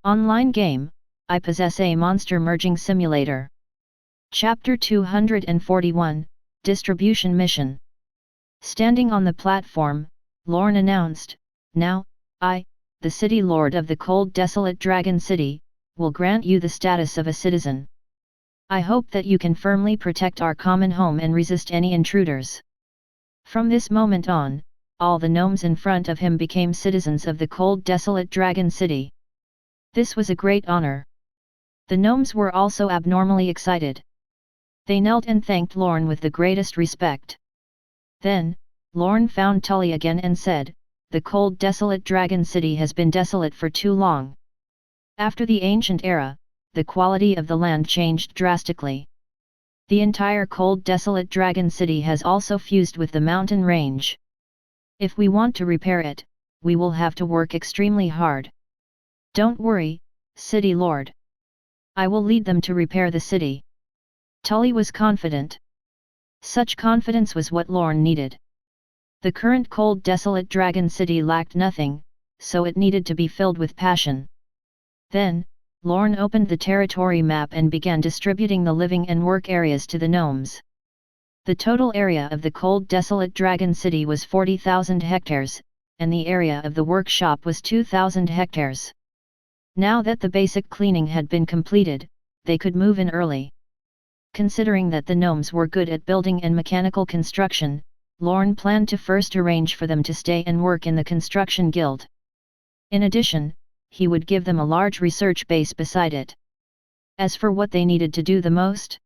Online game, I Possess a Monster Merging Simulator. Chapter 241, Distribution Mission. Standing on the platform, Lorne announced, "Now, I, the City Lord of the cold desolate Dragon City, will grant you the status of a citizen. I hope that you can firmly protect our common home and resist any intruders." From this moment on, all the gnomes in front of him became citizens of the cold desolate Dragon City. This was a great honor. The gnomes were also abnormally excited. They knelt and thanked Lorne with the greatest respect. Then, Lorne found Tully again and said, "The cold desolate Dragon City has been desolate for too long. After the ancient era, the quality of the land changed drastically. The entire cold desolate Dragon City has also fused with the mountain range. If we want to repair it, we will have to work extremely hard. Don't worry, City Lord. I will lead them to repair the city." Tully was confident. Such confidence was what Lorne needed. The current cold desolate Dragon City lacked nothing, so it needed to be filled with passion. Then, Lorne opened the territory map and began distributing the living and work areas to the gnomes. The total area of the cold desolate Dragon City was 40,000 hectares, and the area of the workshop was 2,000 hectares. Now that the basic cleaning had been completed, they could move in early. Considering that the gnomes were good at building and mechanical construction, Lorne planned to first arrange for them to stay and work in the construction guild. In addition, he would give them a large research base beside it. As for what they needed to do the most,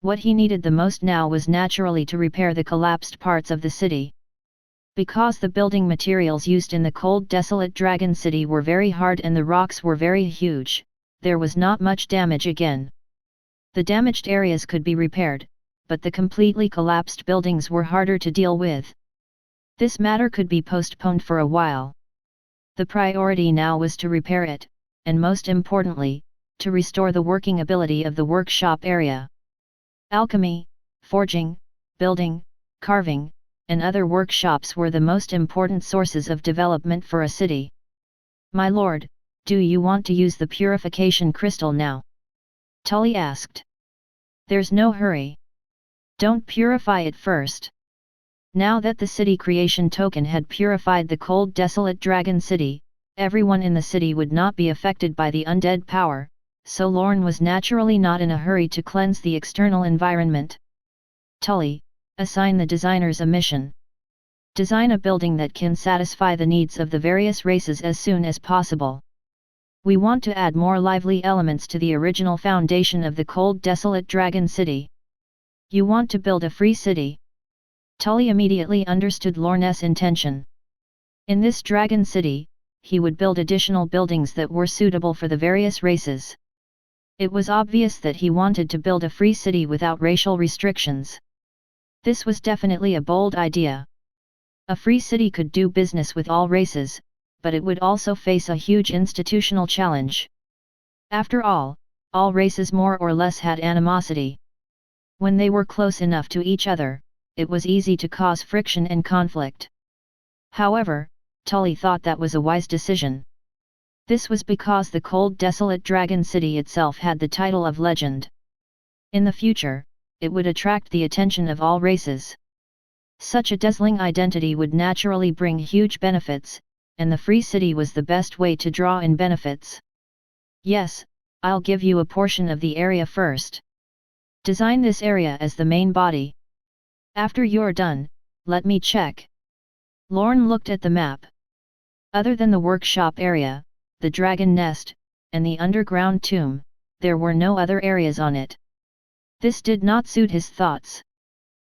what he needed the most now was naturally to repair the collapsed parts of the city. Because the building materials used in the cold desolate Dragon City were very hard and the rocks were very huge, there was not much damage again. The damaged areas could be repaired, but the completely collapsed buildings were harder to deal with. This matter could be postponed for a while. The priority now was to repair it, and most importantly, to restore the working ability of the workshop area. Alchemy, forging, building, carving, and other workshops were the most important sources of development for a city. "My lord, do you want to use the purification crystal now?" Tully asked. "There's no hurry. Don't purify it first." Now that the city creation token had purified the cold desolate Dragon City, everyone in the city would not be affected by the undead power, so Lorne was naturally not in a hurry to cleanse the external environment. "Tully, assign the designers a mission. Design a building that can satisfy the needs of the various races as soon as possible. We want to add more lively elements to the original foundation of the cold desolate Dragon City. You want to build a free city." Tully immediately understood Lorne's intention. In this Dragon City, he would build additional buildings that were suitable for the various races. It was obvious that he wanted to build a free city without racial restrictions. This was definitely a bold idea. A free city could do business with all races, but it would also face a huge institutional challenge. After all races more or less had animosity. When they were close enough to each other, it was easy to cause friction and conflict. However, Tully thought that was a wise decision. This was because the cold desolate Dragon City itself had the title of legend. In the future, it would attract the attention of all races. Such a dazzling identity would naturally bring huge benefits, and the free city was the best way to draw in benefits. "Yes, I'll give you a portion of the area first. Design this area as the main body. After you're done, let me check." Lorne looked at the map. Other than the workshop area, the dragon nest, and the underground tomb, there were no other areas on it. This did not suit his thoughts.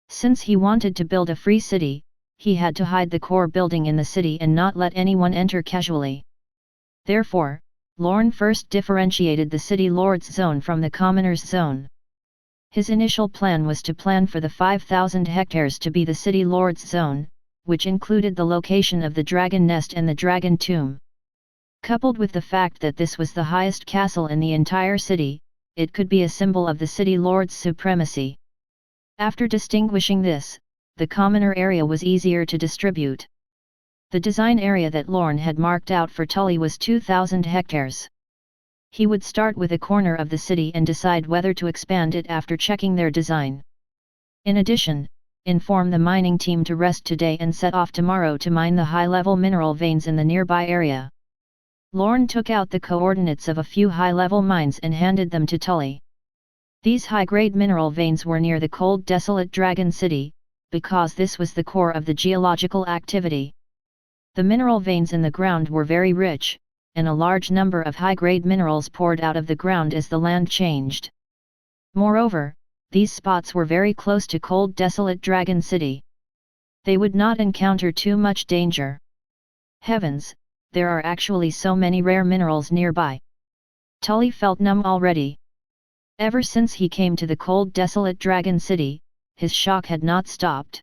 Since he wanted to build a free city, he had to hide the core building in the city and not let anyone enter casually. Therefore, Lorne first differentiated the city lord's zone from the commoner's zone. His initial plan was to plan for the 5,000 hectares to be the city lord's zone, which included the location of the dragon nest and the dragon tomb. Coupled with the fact that this was the highest castle in the entire city, it could be a symbol of the city lord's supremacy. After distinguishing this, the commoner area was easier to distribute. The design area that Lorne had marked out for Tully was 2,000 hectares. He would start with a corner of the city and decide whether to expand it after checking their design. In addition, inform the mining team to rest today and set off tomorrow to mine the high-level mineral veins in the nearby area. Lorne took out the coordinates of a few high-level mines and handed them to Tully. These high-grade mineral veins were near the cold desolate Dragon City, because this was the core of the geological activity. The mineral veins in the ground were very rich, and a large number of high-grade minerals poured out of the ground as the land changed. Moreover, these spots were very close to cold desolate Dragon City. They would not encounter too much danger. Heavens, there are actually so many rare minerals nearby. Tully felt numb already. Ever since he came to the cold desolate Dragon City, his shock had not stopped.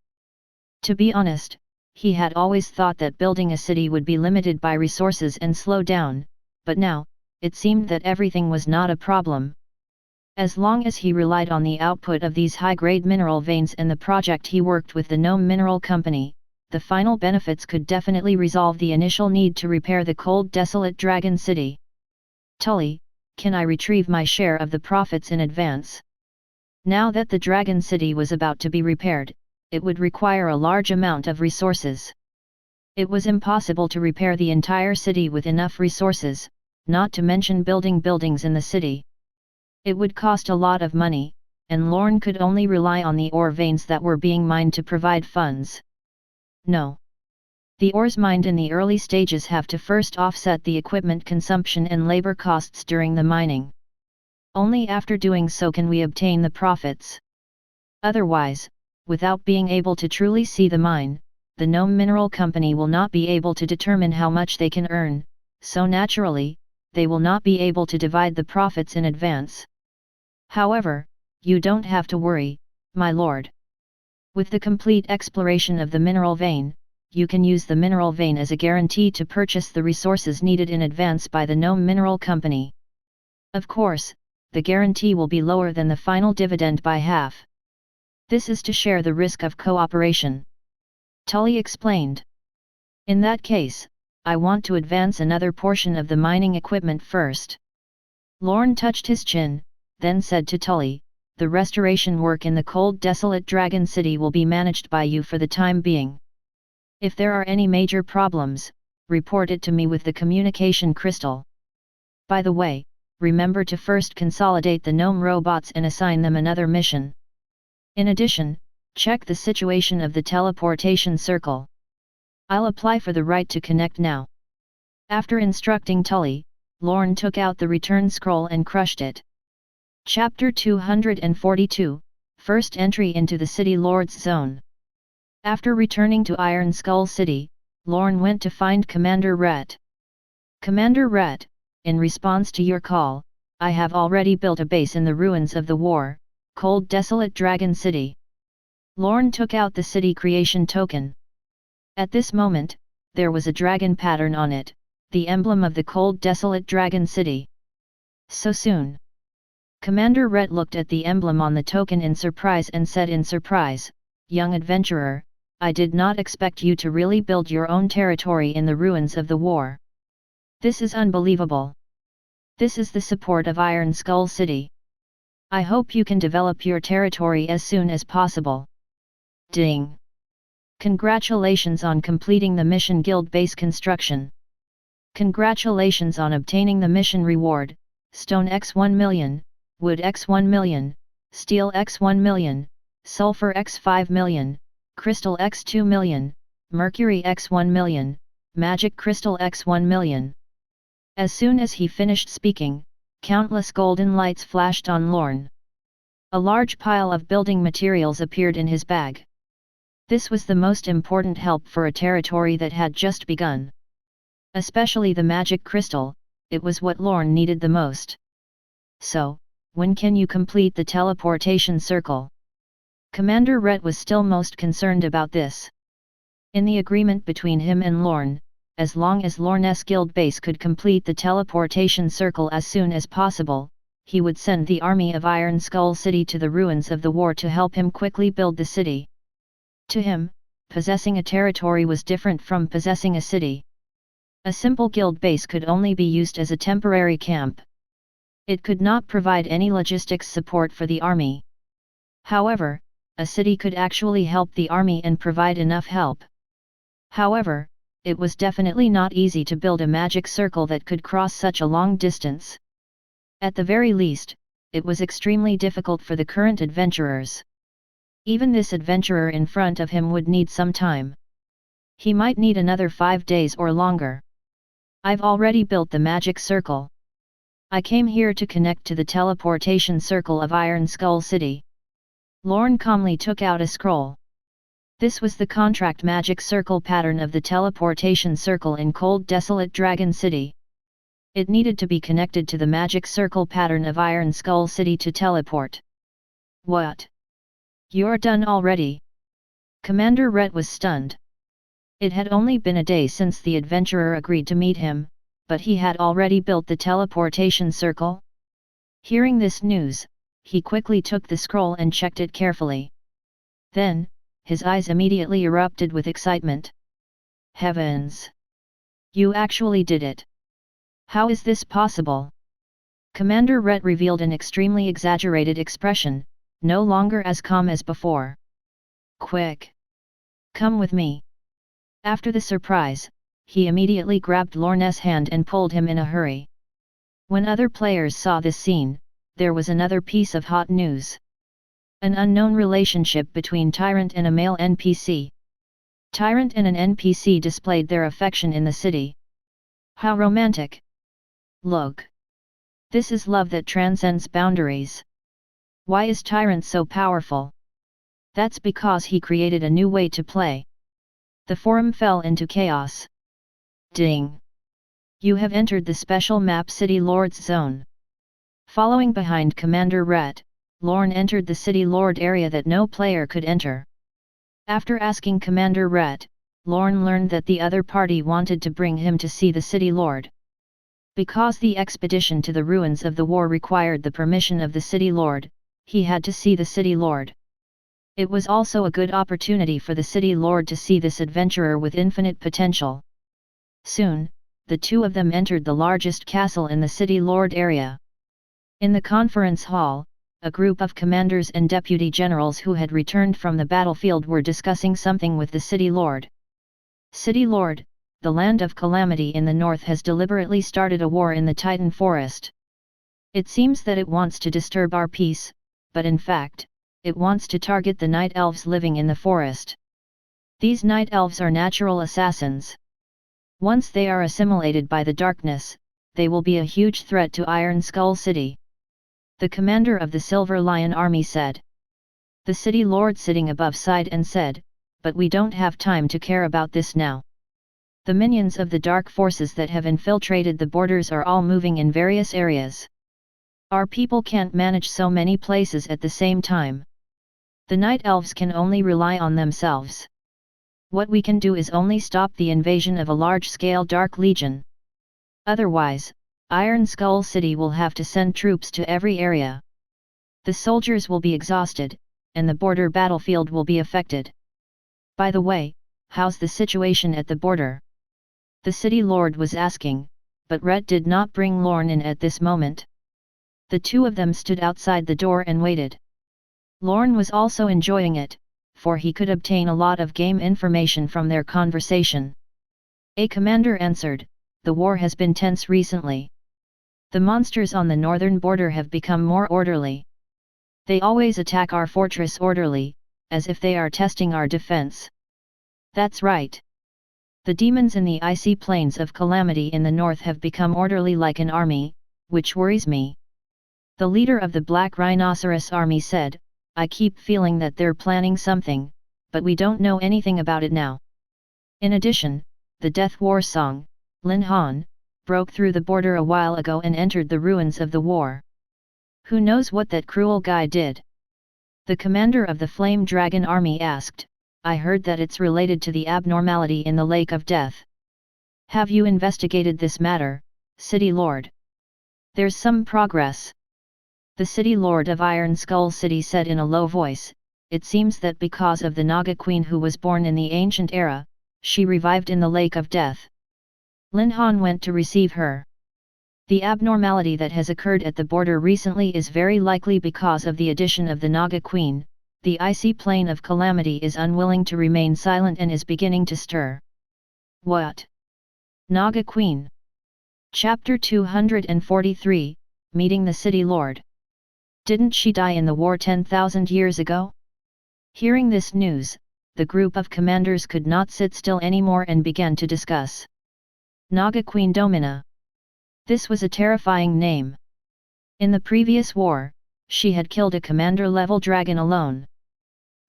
To be honest, he had always thought that building a city would be limited by resources and slow down, but now, it seemed that everything was not a problem. As long as he relied on the output of these high-grade mineral veins and the project he worked with the Gnome Mineral Company, the final benefits could definitely resolve the initial need to repair the cold desolate Dragon City. Tully, can I retrieve my share of the profits in advance? Now that the Dragon City was about to be repaired, it would require a large amount of resources. It was impossible to repair the entire city with enough resources, not to mention building buildings in the city. It would cost a lot of money, and Lorne could only rely on the ore veins that were being mined to provide funds. No. The ores mined in the early stages have to first offset the equipment consumption and labor costs during the mining. Only after doing so can we obtain the profits. Otherwise, without being able to truly see the mine, the Gnome Mineral Company will not be able to determine how much they can earn, so naturally, they will not be able to divide the profits in advance. However, you don't have to worry, my lord. With the complete exploration of the mineral vein, you can use the mineral vein as a guarantee to purchase the resources needed in advance by the Gnome Mineral Company. Of course, the guarantee will be lower than the final dividend by half. This is to share the risk of cooperation. Tully explained. In that case, I want to advance another portion of the mining equipment first. Lorne touched his chin, then said to Tully, the restoration work in the cold desolate Dragon City will be managed by you for the time being. If there are any major problems, report it to me with the communication crystal. By the way, remember to first consolidate the gnome robots and assign them another mission. In addition, check the situation of the teleportation circle. I'll apply for the right to connect now. After instructing Tully, Lorne took out the return scroll and crushed it. Chapter 242, First Entry into the City Lord's Zone. After returning to Iron Skull City, Lorne went to find Commander Rhett. Commander Rhett, in response to your call, I have already built a base in the ruins of the war, cold desolate Dragon City. Lorne took out the city creation token. At this moment, there was a dragon pattern on it, the emblem of the cold desolate Dragon City. So soon? Commander Rhett looked at the emblem on the token in surprise and said in surprise, young adventurer, I did not expect you to really build your own territory in the ruins of the war. This is unbelievable. This is the support of Iron Skull City. I hope you can develop your territory as soon as possible. Ding! Congratulations on completing the mission guild base construction. Congratulations on obtaining the mission reward, Stone x 1 million, Wood x 1 million, Steel x 1 million, Sulfur x 5 million, Crystal x 2 million, Mercury x 1 million, Magic Crystal x 1 million. As soon as he finished speaking, countless golden lights flashed on Lorne. A large pile of building materials appeared in his bag. This was the most important help for a territory that had just begun. Especially the magic crystal, it was what Lorne needed the most. So, when can you complete the teleportation circle? Commander Rhett was still most concerned about this. In the agreement between him and Lorne, as long as Lorne's guild base could complete the teleportation circle as soon as possible, he would send the army of Iron Skull City to the ruins of the war to help him quickly build the city. To him, possessing a territory was different from possessing a city. A simple guild base could only be used as a temporary camp. It could not provide any logistics support for the army. However, a city could actually help the army and provide enough help. However, it was definitely not easy to build a magic circle that could cross such a long distance. At the very least, it was extremely difficult for the current adventurers. Even this adventurer in front of him would need some time. He might need another 5 days or longer. I've already built the magic circle. I came here to connect to the teleportation circle of Iron Skull City. Lorne calmly took out a scroll. This was the contract magic circle pattern of the teleportation circle in cold desolate Dragon City. It needed to be connected to the magic circle pattern of Iron Skull City to teleport. What? You're done already? Commander Rhett was stunned. It had only been a day since the adventurer agreed to meet him, but he had already built the teleportation circle? Hearing this news, he quickly took the scroll and checked it carefully. Then, his eyes immediately erupted with excitement. Heavens! You actually did it! How is this possible? Commander Rhett revealed an extremely exaggerated expression, no longer as calm as before. Quick! Come with me! After the surprise, he immediately grabbed Lorne's hand and pulled him in a hurry. When other players saw this scene, there was another piece of hot news. An unknown relationship between Tyrant and a male NPC. Tyrant and an NPC displayed their affection in the city. How romantic! Look! This is love that transcends boundaries. Why is Tyrant so powerful? That's because he created a new way to play. The forum fell into chaos. Ding! You have entered the special map City Lord's Zone. Following behind Commander Rhett, Lorne entered the City Lord area that no player could enter. After asking Commander Rhett, Lorne learned that the other party wanted to bring him to see the City Lord. Because the expedition to the ruins of the war required the permission of the City Lord, he had to see the City Lord. It was also a good opportunity for the City Lord to see this adventurer with infinite potential. Soon, the two of them entered the largest castle in the City Lord area. In the conference hall, a group of commanders and deputy generals who had returned from the battlefield were discussing something with the City Lord. City Lord, the land of calamity in the north has deliberately started a war in the Titan Forest. It seems that it wants to disturb our peace, but in fact, it wants to target the night elves living in the forest. These night elves are natural assassins. Once they are assimilated by the darkness, they will be a huge threat to Iron Skull City. The commander of the Silver Lion Army said. The City Lord sitting above sighed and said, but we don't have time to care about this now. The minions of the dark forces that have infiltrated the borders are all moving in various areas. Our people can't manage so many places at the same time. The night elves can only rely on themselves. What we can do is only stop the invasion of a large-scale Dark Legion. Otherwise, Iron Skull City will have to send troops to every area. The soldiers will be exhausted, and the border battlefield will be affected. By the way, how's the situation at the border? The City Lord was asking, but Rhett did not bring Lorne in at this moment. The two of them stood outside the door and waited. Lorne was also enjoying it, for he could obtain a lot of game information from their conversation. A commander answered, the war has been tense recently. The monsters on the northern border have become more orderly. They always attack our fortress orderly, as if they are testing our defense. That's right. The demons in the icy plains of calamity in the north have become orderly like an army, which worries me. The leader of the Black Rhinoceros army said, I keep feeling that they're planning something, but we don't know anything about it now. In addition, the Death War song, Lin Han, broke through the border a while ago and entered the ruins of the war. Who knows what that cruel guy did? The commander of the Flame Dragon army asked, I heard that it's related to the abnormality in the Lake of Death. Have you investigated this matter, City Lord? There's some progress. The City Lord of Iron Skull City said in a low voice, it seems that because of the Naga Queen who was born in the ancient era, she revived in the Lake of Death. Lin Han went to receive her. The abnormality that has occurred at the border recently is very likely because of the addition of the Naga Queen. The icy plane of calamity is unwilling to remain silent and is beginning to stir. What? Naga Queen. Chapter 243, Meeting the City Lord. Didn't she die in the war 10,000 years ago? Hearing this news, the group of commanders could not sit still anymore and began to discuss. Naga Queen Domina. This was a terrifying name. In the previous war, she had killed a commander-level dragon alone.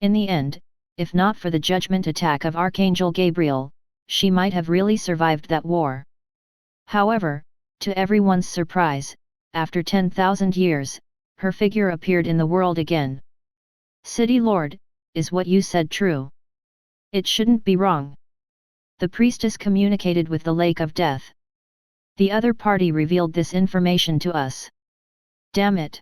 In the end, if not for the judgment attack of Archangel Gabriel, she might have really survived that war. However, to everyone's surprise, after 10,000 years, her figure appeared in the world again. City Lord, is what you said true? It shouldn't be wrong. The priestess communicated with the Lake of Death. The other party revealed this information to us. Damn it!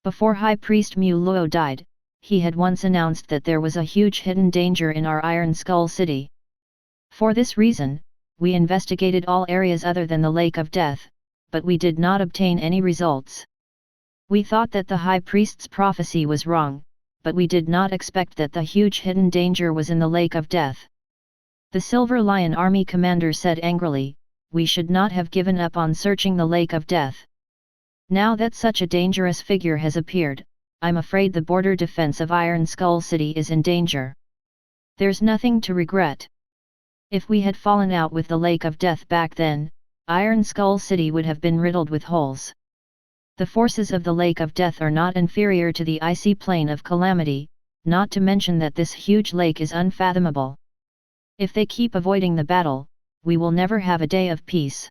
Before High Priest Mu Luo died, he had once announced that there was a huge hidden danger in our Iron Skull City. For this reason, we investigated all areas other than the Lake of Death, but we did not obtain any results. We thought that the High Priest's prophecy was wrong, but we did not expect that the huge hidden danger was in the Lake of Death. The Silver Lion Army commander said angrily, "We should not have given up on searching the Lake of Death. Now that such a dangerous figure has appeared, I'm afraid the border defense of Iron Skull City is in danger. There's nothing to regret. If we had fallen out with the Lake of Death back then, Iron Skull City would have been riddled with holes. The forces of the Lake of Death are not inferior to the icy plane of calamity, not to mention that this huge lake is unfathomable. If they keep avoiding the battle, we will never have a day of peace."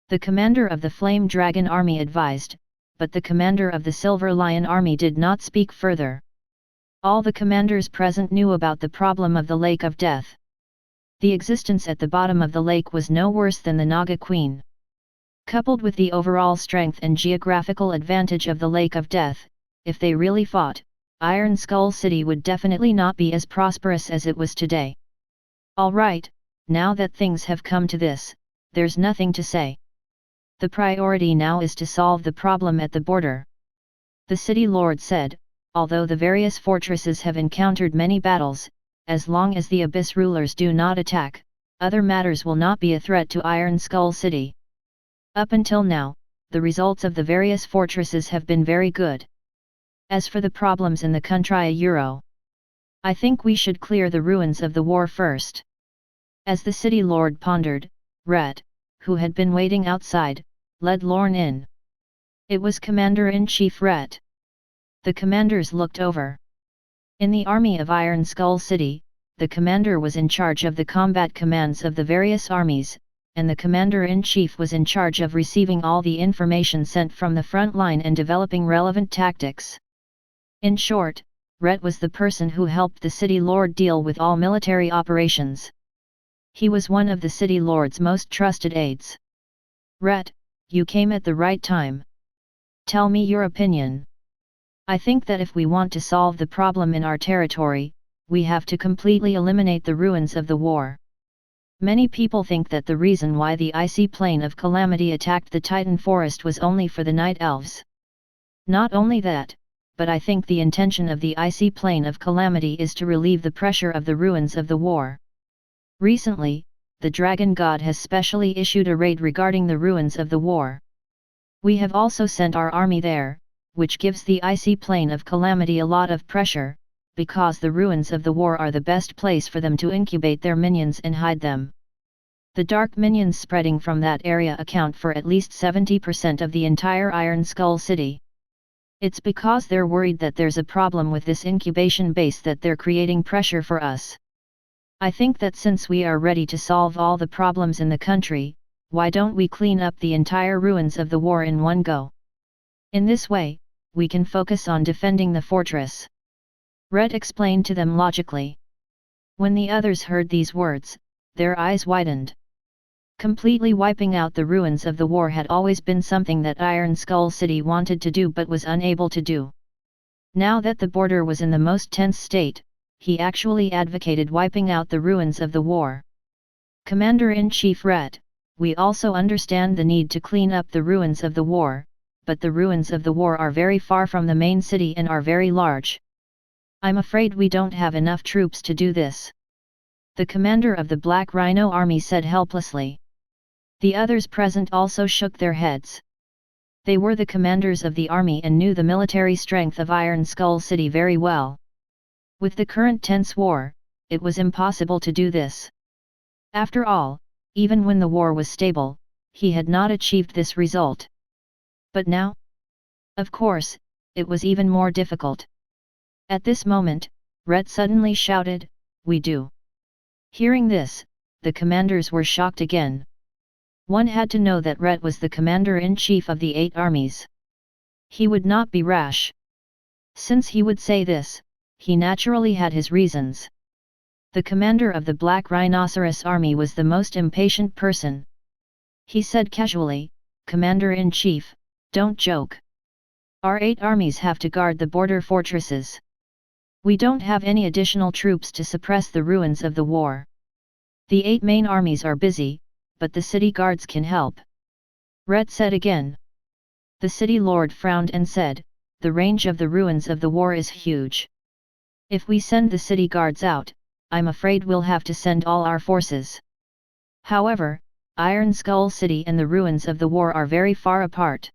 The commander of the Flame Dragon Army advised, but the commander of the Silver Lion Army did not speak further. All the commanders present knew about the problem of the Lake of Death. The existence at the bottom of the lake was no worse than the Naga Queen. Coupled with the overall strength and geographical advantage of the Lake of Death, if they really fought, Iron Skull City would definitely not be as prosperous as it was today. All right, now that things have come to this, there's nothing to say. The priority now is to solve the problem at the border. The city lord said, although the various fortresses have encountered many battles, as long as the Abyss rulers do not attack, other matters will not be a threat to Iron Skull City. Up until now, the results of the various fortresses have been very good. As for the problems in the country Euro, I think we should clear the ruins of the war first. As the city lord pondered, Rhett, who had been waiting outside, led Lorne in. It was Commander-in-Chief Rhett. The commanders looked over. In the army of Iron Skull City, the commander was in charge of the combat commands of the various armies, and the commander-in-chief was in charge of receiving all the information sent from the front line and developing relevant tactics. In short, Rhett was the person who helped the city lord deal with all military operations. He was one of the city lord's most trusted aides. Rhett, you came at the right time. Tell me your opinion. I think that if we want to solve the problem in our territory, we have to completely eliminate the ruins of the war. Many people think that the reason why the icy plane of calamity attacked the Titan forest was only for the night elves. Not only that, but I think the intention of the icy plane of calamity is to relieve the pressure of the ruins of the war. Recently, the Dragon God has specially issued a raid regarding the ruins of the war. We have also sent our army there, which gives the icy plane of calamity a lot of pressure, because the ruins of the war are the best place for them to incubate their minions and hide them. The dark minions spreading from that area account for at least 70% of the entire Iron Skull City. It's because they're worried that there's a problem with this incubation base that they're creating pressure for us. I think that since we are ready to solve all the problems in the country, why don't we clean up the entire ruins of the war in one go? In this way, we can focus on defending the fortress. Rhett explained to them logically. When the others heard these words, their eyes widened. Completely wiping out the ruins of the war had always been something that Iron Skull City wanted to do but was unable to do. Now that the border was in the most tense state, he actually advocated wiping out the ruins of the war. Commander-in-Chief Rhett, we also understand the need to clean up the ruins of the war, but the ruins of the war are very far from the main city and are very large. I'm afraid we don't have enough troops to do this. The commander of the Black Rhino army said helplessly. The others present also shook their heads. They were the commanders of the army and knew the military strength of Iron Skull City very well. With the current tense war, it was impossible to do this. After all, even when the war was stable, he had not achieved this result. But now? Of course, it was even more difficult. At this moment, Rhett suddenly shouted, "We do!" Hearing this, the commanders were shocked again. One had to know that Rhett was the commander-in-chief of the 8 armies. He would not be rash. Since he would say this, he naturally had his reasons. The commander of the Black Rhinoceros army was the most impatient person. He said casually, "Commander-in-chief, don't joke. Our 8 armies have to guard the border fortresses. We don't have any additional troops to suppress the ruins of the war. The 8 main armies are busy, but the city guards can help." Rhett said again. The city lord frowned and said, "The range of the ruins of the war is huge. If we send the city guards out, I'm afraid we'll have to send all our forces. However, Iron Skull City and the ruins of the war are very far apart.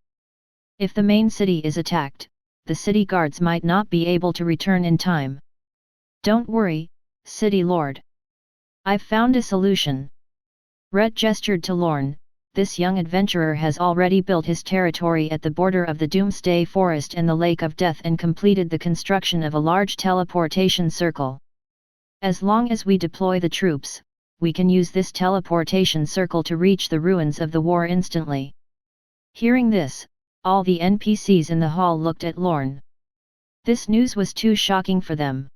If the main city is attacked, the city guards might not be able to return in time. Don't worry, city lord. I've found a solution." Rhett gestured to Lorne. This young adventurer has already built his territory at the border of the Doomsday Forest and the Lake of Death and completed the construction of a large teleportation circle. As long as we deploy the troops, we can use this teleportation circle to reach the ruins of the war instantly. Hearing this, all the NPCs in the hall looked at Lorne. This news was too shocking for them.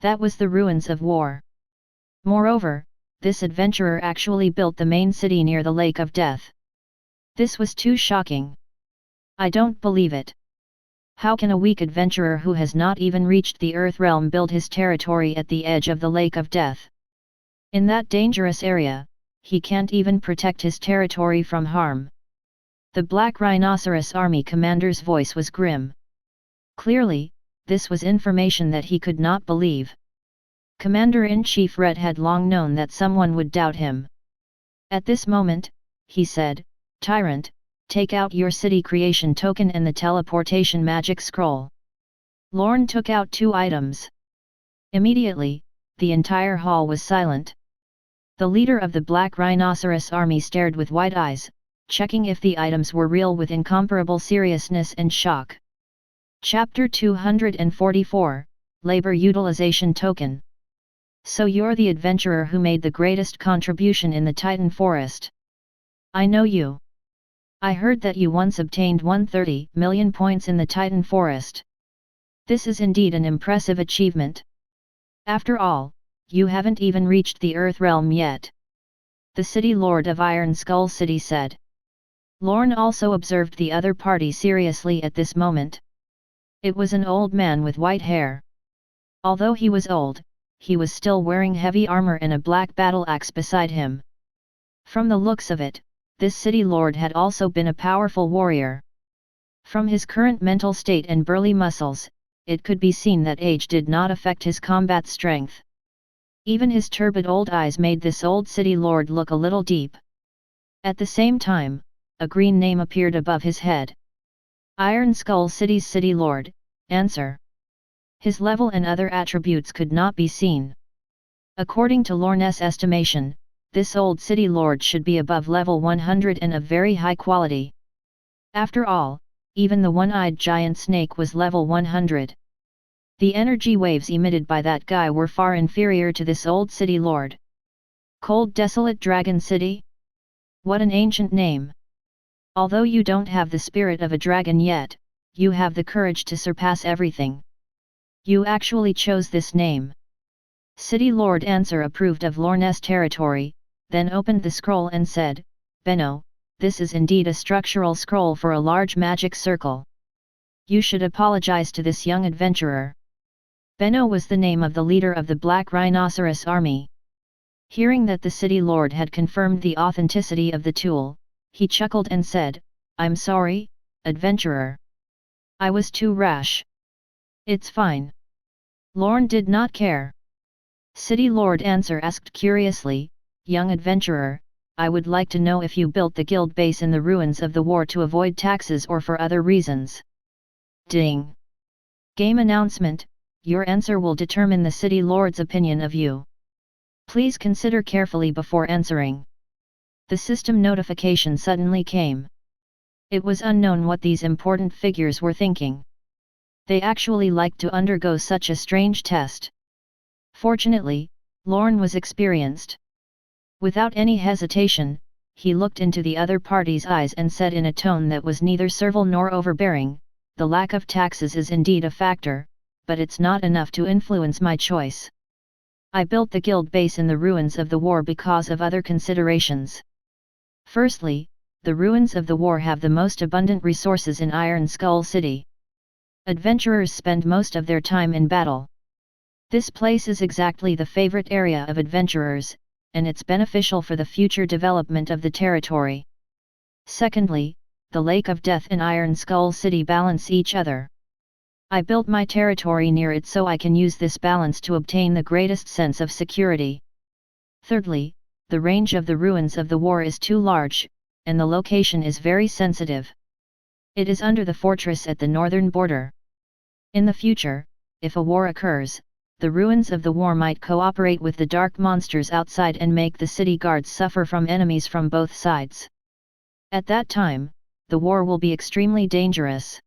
That was the ruins of war. Moreover, this adventurer actually built the main city near the Lake of Death. This was too shocking. I don't believe it. How can a weak adventurer who has not even reached the Earth realm build his territory at the edge of the Lake of Death? In that dangerous area, he can't even protect his territory from harm. The Black Rhinoceros army commander's voice was grim. Clearly, this was information that he could not believe. Commander-in-Chief Rhett had long known that someone would doubt him. At this moment, he said, "Tyrant, take out your city creation token and the teleportation magic scroll." Lorne took out 2 items. Immediately, the entire hall was silent. The leader of the Black Rhinoceros army stared with wide eyes, checking if the items were real with incomparable seriousness and shock. Chapter 244, Labor Utilization Token. "So you're the adventurer who made the greatest contribution in the Titan Forest. I know you. I heard that you once obtained 130 million points in the Titan Forest. This is indeed an impressive achievement. After all, you haven't even reached the Earth realm yet," the city lord of Iron Skull City said. Lorne also observed the other party seriously at this moment. It was an old man with white hair. Although he was old, he was still wearing heavy armor and a black battle axe beside him. From the looks of it, this city lord had also been a powerful warrior. From his current mental state and burly muscles, it could be seen that age did not affect his combat strength. Even his turbid old eyes made this old city lord look a little deep. At the same time, a green name appeared above his head. Iron Skull City's city lord, answer. His level and other attributes could not be seen. According to Lorne's estimation, this old city lord should be above level 100 and of very high quality. After all, even the one-eyed giant snake was level 100. The energy waves emitted by that guy were far inferior to this old city lord. Cold Desolate Dragon City? What an ancient name! Although you don't have the spirit of a dragon yet, you have the courage to surpass everything. You actually chose this name. City Lord Answer approved of Lorne's territory, then opened the scroll and said, "Benno, this is indeed a structural scroll for a large magic circle. You should apologize to this young adventurer." Benno was the name of the leader of the Black Rhinoceros army. Hearing that the city lord had confirmed the authenticity of the tool, he chuckled and said, "I'm sorry, adventurer. I was too rash." "It's fine." Lorne did not care. City Lord Answer asked curiously, "Young adventurer, I would like to know if you built the guild base in the ruins of the war to avoid taxes or for other reasons." Ding! Game announcement, your answer will determine the city lord's opinion of you. Please consider carefully before answering. The system notification suddenly came. It was unknown what these important figures were thinking. They actually liked to undergo such a strange test. Fortunately, Lorne was experienced. Without any hesitation, he looked into the other party's eyes and said in a tone that was neither servile nor overbearing, "The lack of taxes is indeed a factor, but it's not enough to influence my choice. I built the guild base in the ruins of the war because of other considerations. Firstly, the ruins of the war have the most abundant resources in Iron Skull City. Adventurers spend most of their time in battle. This place is exactly the favorite area of adventurers, and it's beneficial for the future development of the territory. Secondly, the Lake of Death and Iron Skull City balance each other. I built my territory near it so I can use this balance to obtain the greatest sense of security. Thirdly, the range of the ruins of the war is too large, and the location is very sensitive. It is under the fortress at the northern border. In the future, if a war occurs, the ruins of the war might cooperate with the dark monsters outside and make the city guards suffer from enemies from both sides. At that time, the war will be extremely dangerous.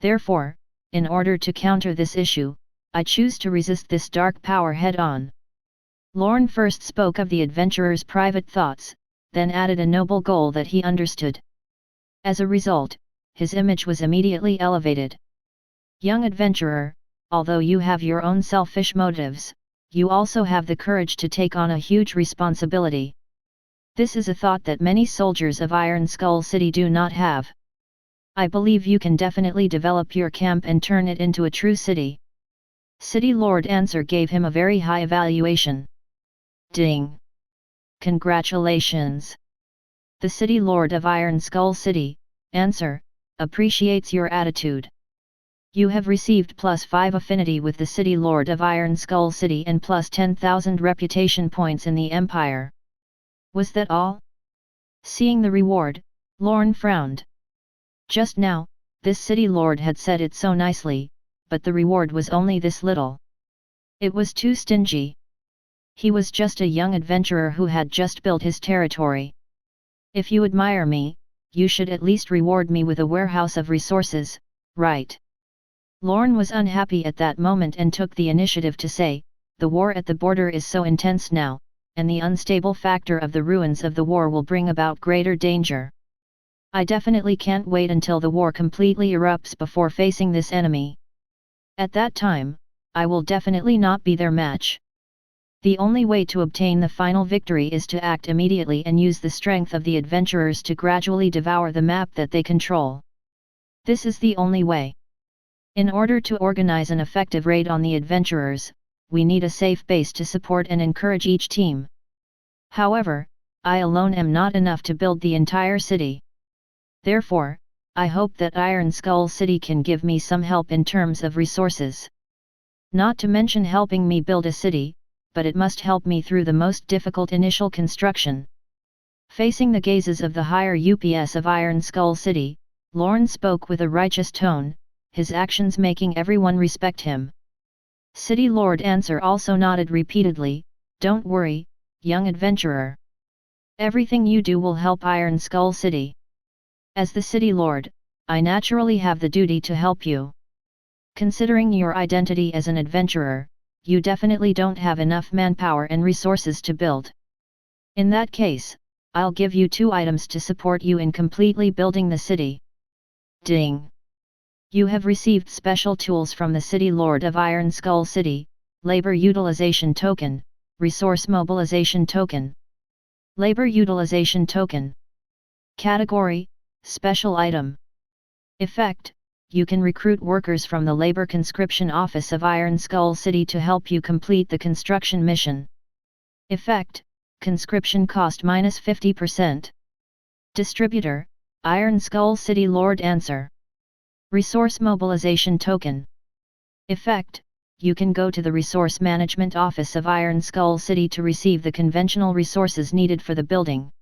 Therefore, in order to counter this issue, I choose to resist this dark power head-on." Lorne first spoke of the adventurer's private thoughts, then added a noble goal that he understood. As a result, his image was immediately elevated. "Young adventurer, although you have your own selfish motives, you also have the courage to take on a huge responsibility. This is a thought that many soldiers of Iron Skull City do not have. I believe you can definitely develop your camp and turn it into a true city." City Lord Answer gave him a very high evaluation. Ding! Congratulations! The City Lord of Iron Skull City, Answer, appreciates your attitude. You have received +5 affinity with the City Lord of Iron Skull City and +10,000 reputation points in the Empire. Was that all? Seeing the reward, Lorne frowned. Just now, this city lord had said it so nicely, but the reward was only this little. It was too stingy. He was just a young adventurer who had just built his territory. "If you admire me, you should at least reward me with a warehouse of resources, right?" Lorne was unhappy at that moment and took the initiative to say, "The war at the border is so intense now, and the unstable factor of the ruins of the war will bring about greater danger. I definitely can't wait until the war completely erupts before facing this enemy. At that time, I will definitely not be their match. The only way to obtain the final victory is to act immediately and use the strength of the adventurers to gradually devour the map that they control. This is the only way. In order to organize an effective raid on the adventurers, we need a safe base to support and encourage each team. However, I alone am not enough to build the entire city. Therefore, I hope that Iron Skull City can give me some help in terms of resources. Not to mention helping me build a city, but it must help me through the most difficult initial construction." Facing the gazes of the higher UPS of Iron Skull City, Lorne spoke with a righteous tone, his actions making everyone respect him. City Lord Answer also nodded repeatedly, "Don't worry, young adventurer. Everything you do will help Iron Skull City. As the City Lord, I naturally have the duty to help you. Considering your identity as an adventurer, you definitely don't have enough manpower and resources to build. In that case, I'll give you 2 items to support you in completely building the city." Ding! You have received special tools from the City Lord of Iron Skull City, Labor Utilization Token, Resource Mobilization Token. Labor Utilization Token. Category, Special Item. Effect, you can recruit workers from the Labor Conscription Office of Iron Skull City to help you complete the construction mission. Effect, conscription cost minus 50%. Distributor, Iron Skull City Lord Answer. Resource Mobilization Token. Effect, you can go to the Resource Management Office of Iron Skull City to receive the conventional resources needed for the building.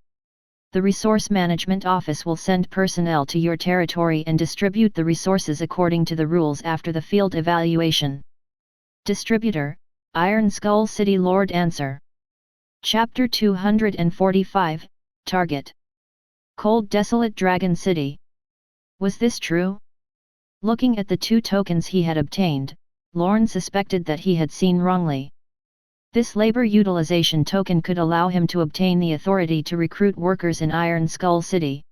The Resource Management Office will send personnel to your territory and distribute the resources according to the rules after the field evaluation. Distributor, Iron Skull City Lord Answer. Chapter 245, Target. Cold Desolate Dragon City. Was this true? Looking at the 2 tokens he had obtained, Lorne suspected that he had seen wrongly. This labor utilization token could allow him to obtain the authority to recruit workers in Iron Skull City.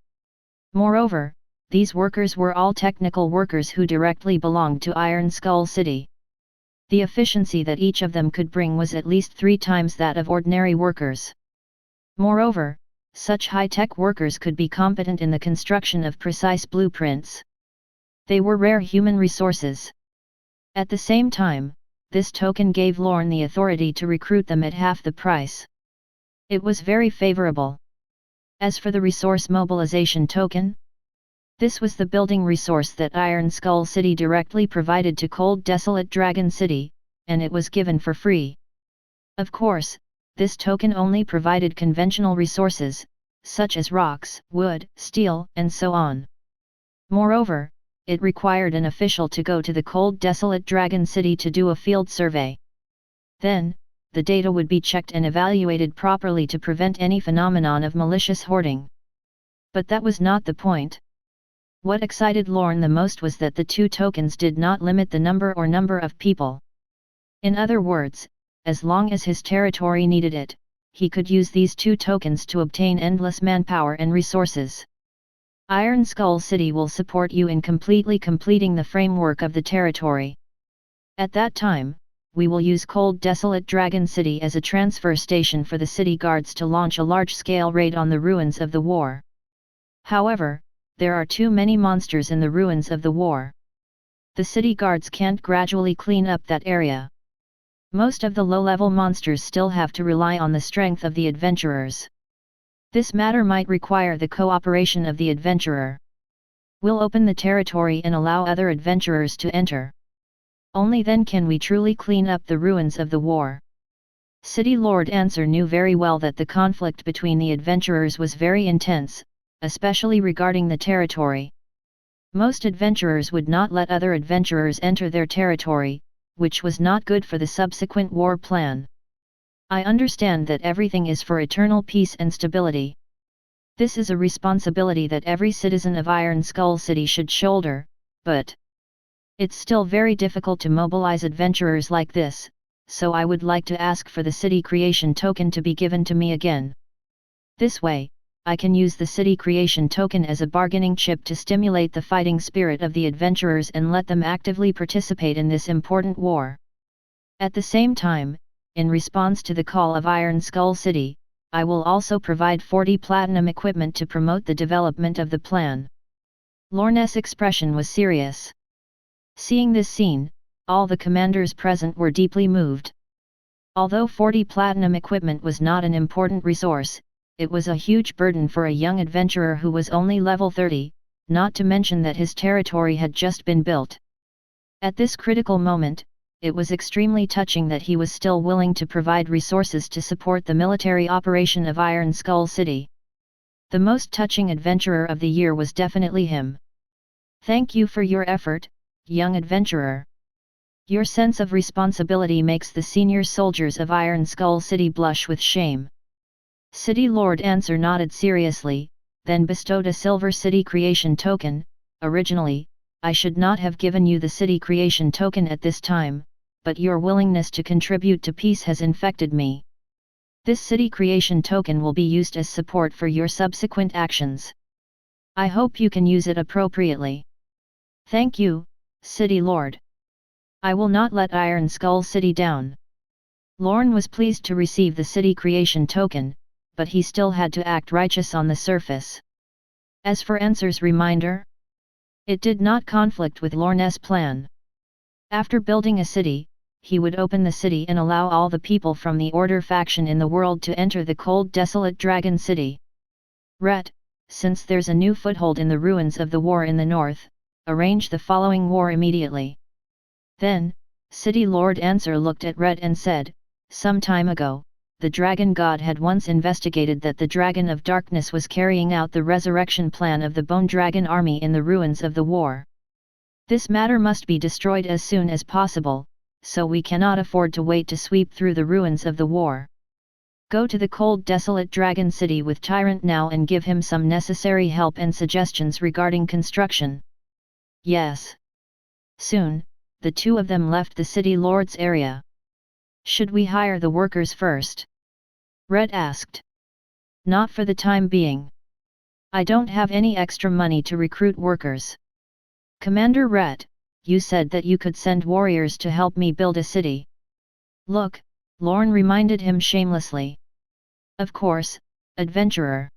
Moreover, these workers were all technical workers who directly belonged to Iron Skull City. The efficiency that each of them could bring was at least 3 times that of ordinary workers. Moreover, such high-tech workers could be competent in the construction of precise blueprints. They were rare human resources. At the same time, this token gave Lorne the authority to recruit them at half the price. It was very favorable. As for the resource mobilization token, this was the building resource that Iron Skull City directly provided to Cold Desolate Dragon City, and it was given for free. Of course, this token only provided conventional resources, such as rocks, wood, steel, and so on. Moreover, it required an official to go to the Cold Desolate Dragon City to do a field survey. Then, the data would be checked and evaluated properly to prevent any phenomenon of malicious hoarding. But that was not the point. What excited Lorne the most was that the 2 tokens did not limit the number of people. In other words, as long as his territory needed it, he could use these 2 tokens to obtain endless manpower and resources. Iron Skull City will support you in completing the framework of the territory. At that time, we will use Cold Desolate Dragon City as a transfer station for the city guards to launch a large-scale raid on the ruins of the war. However, there are too many monsters in the ruins of the war. The city guards can't gradually clean up that area. Most of the low-level monsters still have to rely on the strength of the adventurers. This matter might require the cooperation of the adventurer. We'll open the territory and allow other adventurers to enter. Only then can we truly clean up the ruins of the war. City Lord Answer knew very well that the conflict between the adventurers was very intense, especially regarding the territory. Most adventurers would not let other adventurers enter their territory, which was not good for the subsequent war plan. I understand that everything is for eternal peace and stability. This is a responsibility that every citizen of Iron Skull City should shoulder, but it's still very difficult to mobilize adventurers like this, so I would like to ask for the city creation token to be given to me again. This way, I can use the city creation token as a bargaining chip to stimulate the fighting spirit of the adventurers and let them actively participate in this important war. At the same time, in response to the call of Iron Skull City, I will also provide 40 platinum equipment to promote the development of the plan. Lorne's expression was serious. Seeing this scene, all the commanders present were deeply moved. Although 40 platinum equipment was not an important resource, it was a huge burden for a young adventurer who was only level 30, not to mention that his territory had just been built. At this critical moment, it was extremely touching that he was still willing to provide resources to support the military operation of Iron Skull City. The most touching adventurer of the year was definitely him. Thank you for your effort, young adventurer. Your sense of responsibility makes the senior soldiers of Iron Skull City blush with shame. City Lord Answer nodded seriously, then bestowed a silver city creation token. Originally, I should not have given you the city creation token at this time, but your willingness to contribute to peace has infected me. This city creation token will be used as support for your subsequent actions. I hope you can use it appropriately. Thank you, City Lord. I will not let Iron Skull City down. Lorne was pleased to receive the city creation token, but he still had to act righteous on the surface. As for Answer's reminder, it did not conflict with Lorne's plan. After building a city, he would open the city and allow all the people from the Order faction in the world to enter the cold desolate dragon city. Rhett, since there's a new foothold in the ruins of the war in the north, arrange the following war immediately. Then, City Lord Answer looked at Rhett and said, some time ago, the dragon god had once investigated that the dragon of darkness was carrying out the resurrection plan of the bone dragon army in the ruins of the war. This matter must be destroyed as soon as possible, so we cannot afford to wait to sweep through the ruins of the war. Go to the cold desolate dragon city with Tyrant now and give him some necessary help and suggestions regarding construction. Yes. Soon, the two of them left the city lord's area. Should we hire the workers first? Rhett asked. Not for the time being. I don't have any extra money to recruit workers. Commander Rhett, you said that you could send warriors to help me build a city. Look, Lorne reminded him shamelessly. Of course, adventurer.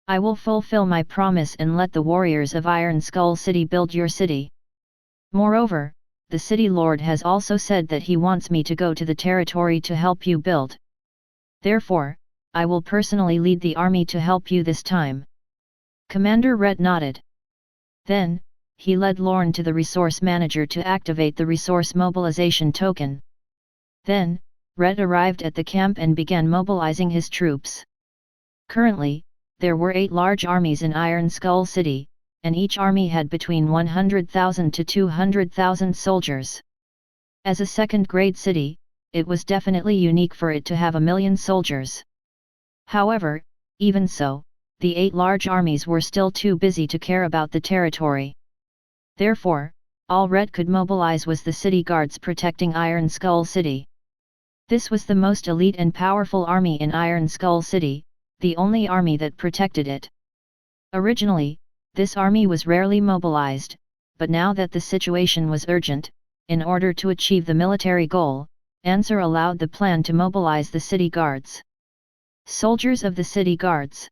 I will fulfill my promise and let the warriors of Iron Skull City build your city. Moreover, the city lord has also said that he wants me to go to the territory to help you build. Therefore, I will personally lead the army to help you this time. Commander Rhett nodded. Then, he led Lorne to the resource manager to activate the resource mobilization token. Then, Rhett arrived at the camp and began mobilizing his troops. Currently, there were 8 large armies in Iron Skull City, and each army had between 100,000 to 200,000 soldiers. As a second-grade city, it was definitely unique for it to have 1 million soldiers. However, even so, the 8 large armies were still too busy to care about the territory. Therefore, all Rhett could mobilize was the city guards protecting Iron Skull City. This was the most elite and powerful army in Iron Skull City, the only army that protected it. Originally, this army was rarely mobilized, but now that the situation was urgent, in order to achieve the military goal, Answer allowed the plan to mobilize the city guards. Soldiers of the city guards.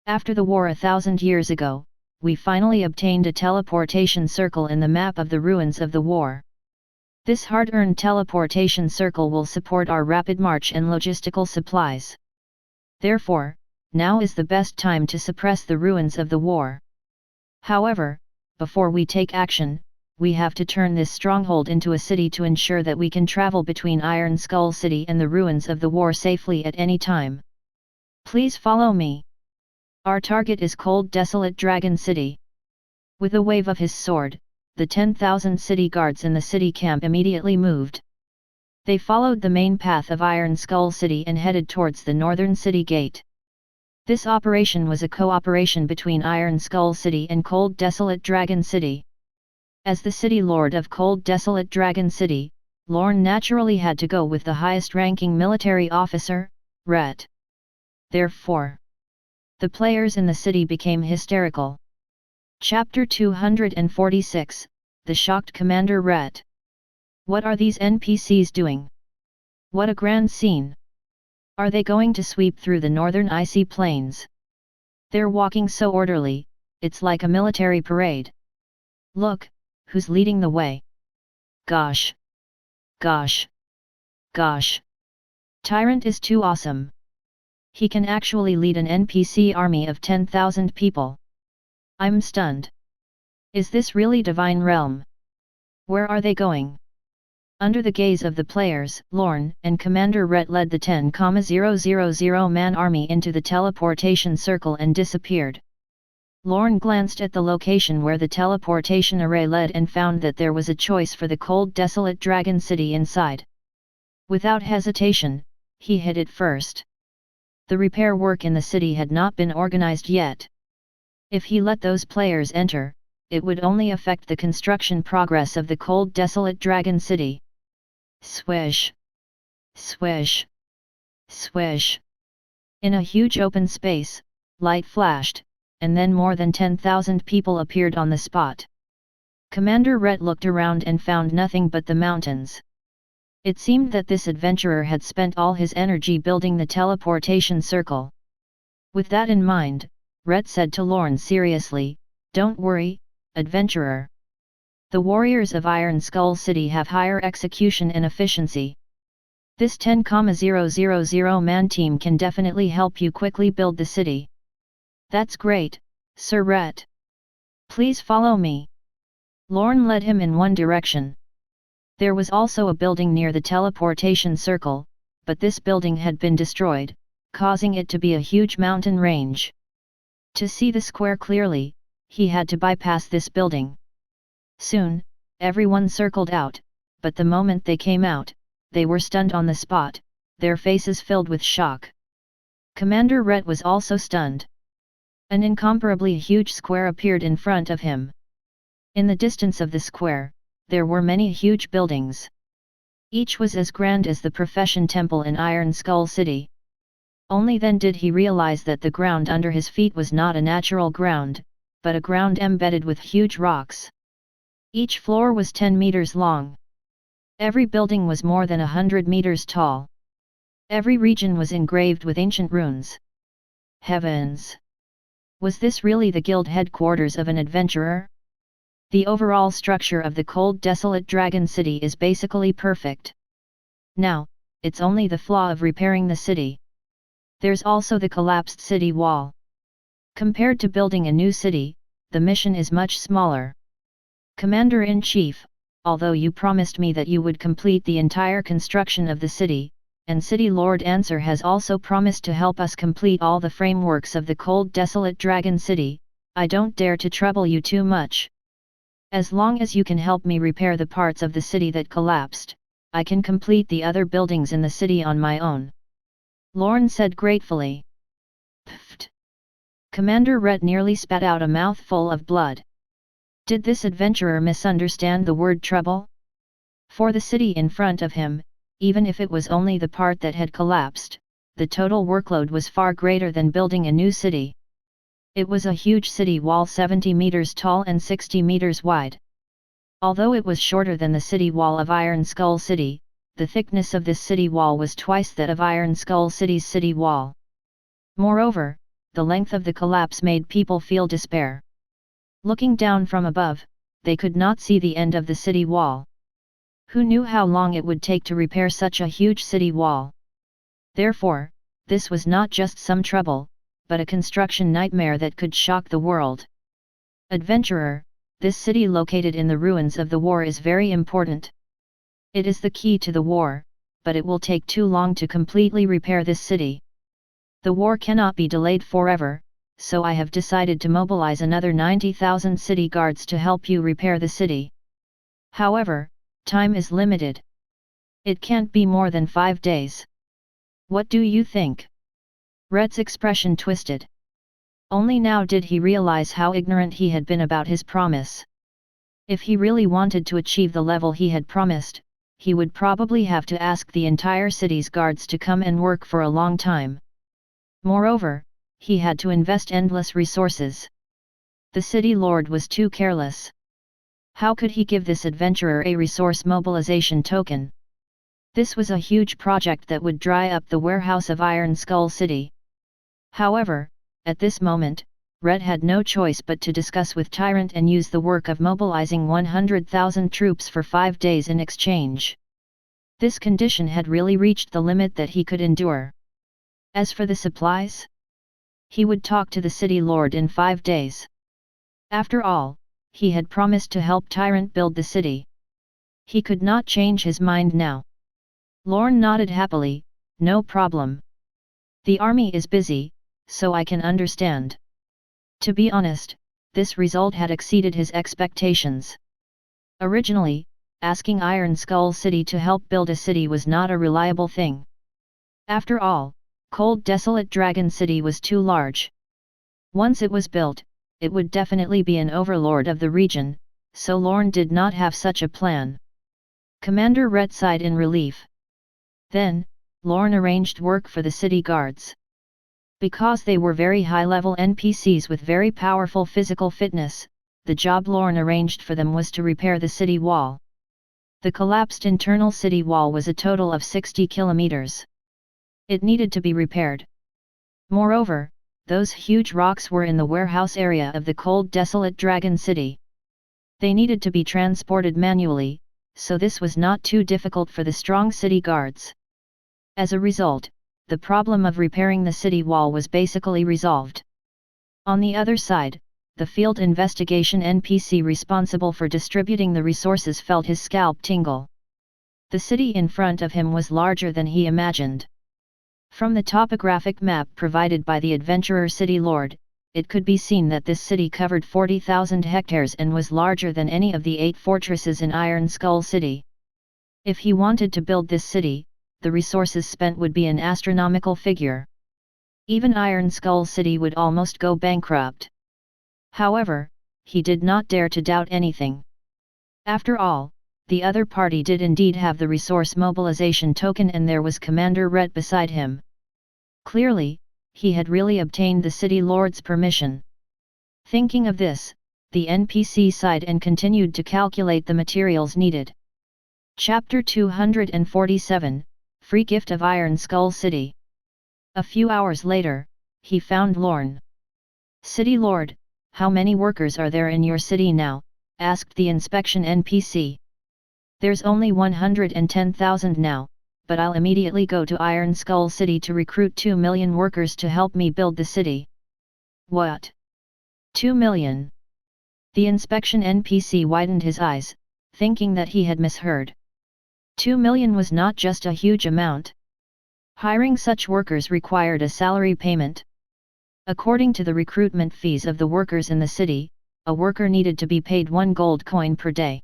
After the war 1,000 years ago, we finally obtained a teleportation circle in the map of the ruins of the war. This hard-earned teleportation circle will support our rapid march and logistical supplies. Therefore, now is the best time to suppress the ruins of the war. However, before we take action, we have to turn this stronghold into a city to ensure that we can travel between Iron Skull City and the ruins of the war safely at any time. Please follow me. Our target is cold desolate Dragon City. With a wave of his sword, the 10,000 city guards in the city camp immediately moved. They followed the main path of Iron Skull City and headed towards the northern city gate. This operation was a cooperation between Iron Skull City and Cold Desolate Dragon City. As the city lord of Cold Desolate Dragon City, Lorne naturally had to go with the highest-ranking military officer, Rhett. Therefore, the players in the city became hysterical. Chapter 246, The Shocked Commander Rhett. What are these NPCs doing? What a grand scene! Are they going to sweep through the northern icy plains? They're walking so orderly, it's like a military parade. Look, who's leading the way? Gosh! Gosh! Gosh! Tyrant is too awesome. He can actually lead an NPC army of 10,000 people. I'm stunned. Is this really Divine Realm? Where are they going? Under the gaze of the players, Lorne and Commander Rhett led the 10,000-man army into the teleportation circle and disappeared. Lorne glanced at the location where the teleportation array led and found that there was a choice for the cold desolate Dragon City inside. Without hesitation, he hit it first. The repair work in the city had not been organized yet. If he let those players enter, it would only affect the construction progress of the cold desolate Dragon City. Swish! Swish! Swish! In a huge open space, light flashed, and then more than 10,000 people appeared on the spot. Commander Rhett looked around and found nothing but the mountains. It seemed that this adventurer had spent all his energy building the teleportation circle. With that in mind, Rhett said to Lorne seriously, "Don't worry, adventurer. The warriors of Iron Skull City have higher execution and efficiency. This 10,000 man team can definitely help you quickly build the city. That's great, Sir Rhett. Please follow me. Lorne led him in one direction. There was also a building near the teleportation circle, but this building had been destroyed, causing it to be a huge mountain range. To see the square clearly, he had to bypass this building. Soon, everyone circled out, but the moment they came out, they were stunned on the spot, their faces filled with shock. Commander Rhett was also stunned. An incomparably huge square appeared in front of him. In the distance of the square, there were many huge buildings. Each was as grand as the Profession Temple in Iron Skull City. Only then did he realize that the ground under his feet was not a natural ground, but a ground embedded with huge rocks. Each floor was 10 meters long. Every building was more than 100 meters tall. Every region was engraved with ancient runes. Heavens! Was this really the guild headquarters of an adventurer? The overall structure of the cold desolate dragon city is basically perfect. Now, it's only the flaw of repairing the city. There's also the collapsed city wall. Compared to building a new city, the mission is much smaller. Commander-in-Chief, although you promised me that you would complete the entire construction of the city, and City Lord Answer has also promised to help us complete all the frameworks of the cold desolate dragon city, I don't dare to trouble you too much. As long as you can help me repair the parts of the city that collapsed, I can complete the other buildings in the city on my own. Lorne said gratefully. Pfft! Commander Rhett nearly spat out a mouthful of blood. Did this adventurer misunderstand the word trouble? For the city in front of him, even if it was only the part that had collapsed, the total workload was far greater than building a new city. It was a huge city wall 70 meters tall and 60 meters wide. Although it was shorter than the city wall of Iron Skull City, the thickness of this city wall was twice that of Iron Skull City's city wall. Moreover, the length of the collapse made people feel despair. Looking down from above, they could not see the end of the city wall. Who knew how long it would take to repair such a huge city wall? Therefore, this was not just some trouble, but a construction nightmare that could shock the world. Adventurer, this city located in the ruins of the war is very important. It is the key to the war, but it will take too long to completely repair this city. The war cannot be delayed forever, so I have decided to mobilize another 90,000 city guards to help you repair the city. However, time is limited. It can't be more than 5 days. What do you think? Rhett's expression twisted. Only now did he realize how ignorant he had been about his promise. If he really wanted to achieve the level he had promised, he would probably have to ask the entire city's guards to come and work for a long time. Moreover, he had to invest endless resources. The city lord was too careless. How could he give this adventurer a resource mobilization token? This was a huge project that would dry up the warehouse of Iron Skull City. However, at this moment, Rhett had no choice but to discuss with Tyrant and use the work of mobilizing 100,000 troops for 5 days in exchange. This condition had really reached the limit that he could endure. As for the supplies, he would talk to the city lord in 5 days. After all, he had promised to help Tyrant build the city. He could not change his mind now. Lorne nodded happily, no problem. The army is busy, so I can understand. To be honest, this result had exceeded his expectations. Originally, asking Iron Skull City to help build a city was not a reliable thing. After all, cold desolate dragon city was too large. Once it was built, it would definitely be an overlord of the region, so Lorne did not have such a plan. Commander Rhett sighed in relief. Then, Lorne arranged work for the city guards. Because they were very high-level NPCs with very powerful physical fitness, the job Lorne arranged for them was to repair the city wall. The collapsed internal city wall was a total of 60 kilometers. It needed to be repaired. Moreover, those huge rocks were in the warehouse area of the cold desolate dragon city. They needed to be transported manually, so this was not too difficult for the strong city guards. As a result, the problem of repairing the city wall was basically resolved. On the other side, the field investigation NPC responsible for distributing the resources felt his scalp tingle. The city in front of him was larger than he imagined. From the topographic map provided by the adventurer City Lord, it could be seen that this city covered 40,000 hectares and was larger than any of the 8 fortresses in Iron Skull City. If he wanted to build this city, the resources spent would be an astronomical figure. Even Iron Skull City would almost go bankrupt. However, he did not dare to doubt anything. After all, the other party did indeed have the resource mobilization token, and there was Commander Rhett beside him. Clearly, he had really obtained the City Lord's permission. Thinking of this, the NPC sighed and continued to calculate the materials needed. Chapter 247, Free Gift of Iron Skull City. A few hours later, he found Lorne. "City Lord, how many workers are there in your city now?" asked the inspection NPC. "There's only 110,000 now, but I'll immediately go to Iron Skull City to recruit 2 million workers to help me build the city." "What? 2 million?" The inspection NPC widened his eyes, thinking that he had misheard. 2 million was not just a huge amount. Hiring such workers required a salary payment. According to the recruitment fees of the workers in the city, a worker needed to be paid 1 gold coin per day.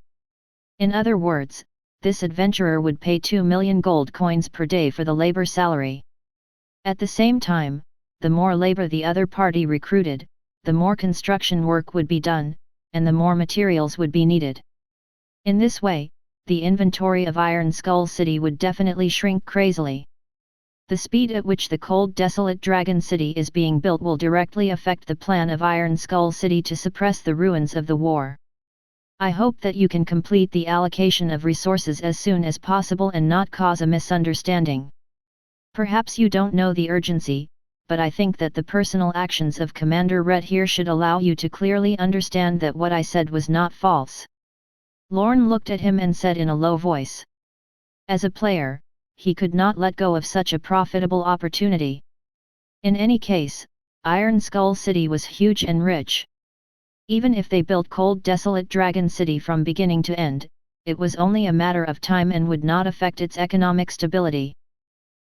In other words, this adventurer would pay 2 million gold coins per day for the labor salary. At the same time, the more labor the other party recruited, the more construction work would be done, and the more materials would be needed. In this way, the inventory of Iron Skull City would definitely shrink crazily. The speed at which the cold desolate Dragon City is being built will directly affect the plan of Iron Skull City to suppress the ruins of the war. I hope that you can complete the allocation of resources as soon as possible and not cause a misunderstanding. Perhaps you don't know the urgency, but I think that the personal actions of Commander Rhett here should allow you to clearly understand that what I said was not false." Lorne looked at him and said in a low voice. As a player, he could not let go of such a profitable opportunity. In any case, Iron Skull City was huge and rich. Even if they built cold desolate Dragon City from beginning to end, it was only a matter of time and would not affect its economic stability.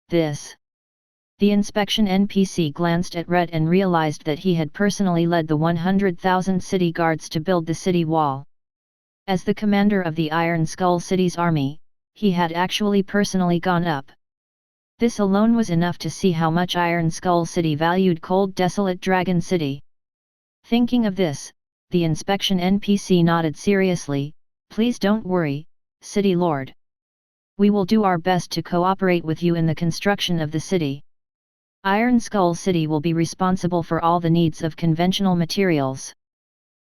The inspection NPC glanced at Rhett and realized that he had personally led the 100,000 city guards to build the city wall. As the commander of the Iron Skull City's army, he had actually personally gone up. This alone was enough to see how much Iron Skull City valued cold desolate Dragon City. Thinking of this, the inspection NPC nodded seriously. "Please don't worry, City Lord. We will do our best to cooperate with you in the construction of the city. Iron Skull City will be responsible for all the needs of conventional materials.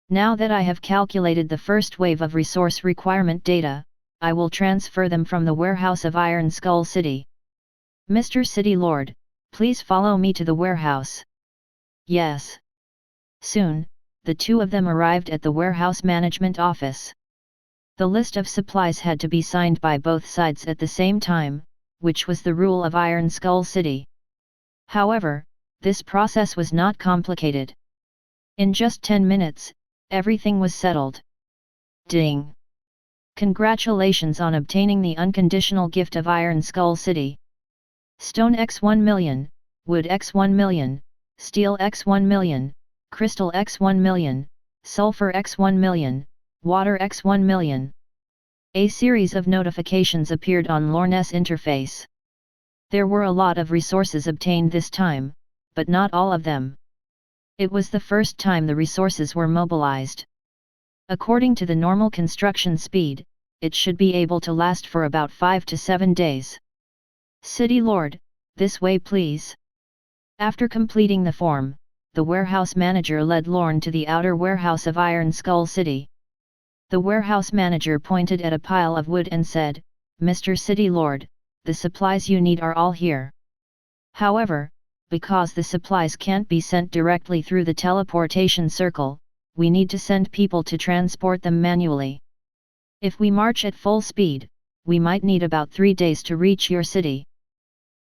Now that I have calculated the first wave of resource requirement data, I will transfer them from the warehouse of Iron Skull City. Mr. City Lord, please follow me to the warehouse." "Yes." Soon, the two of them arrived at the warehouse management office. The list of supplies had to be signed by both sides at the same time, which was the rule of Iron Skull City. However, this process was not complicated. In just 10 minutes, everything was settled. Ding! Congratulations on obtaining the unconditional gift of Iron Skull City. Stone x 1 million, wood x 1 million, steel x 1 million, crystal x 1 million, sulfur x 1 million, water x 1 million. A series of notifications appeared on Lorne's interface. There were a lot of resources obtained this time, but not all of them. It was the first time the resources were mobilized. According to the normal construction speed, it should be able to last for about 5 to 7 days. "City Lord, this way please." After completing the form, the warehouse manager led Lorne to the outer warehouse of Iron Skull City. The warehouse manager pointed at a pile of wood and said, "Mr. City Lord, the supplies you need are all here. However, because the supplies can't be sent directly through the teleportation circle, we need to send people to transport them manually. If we march at full speed, we might need about 3 days to reach your city.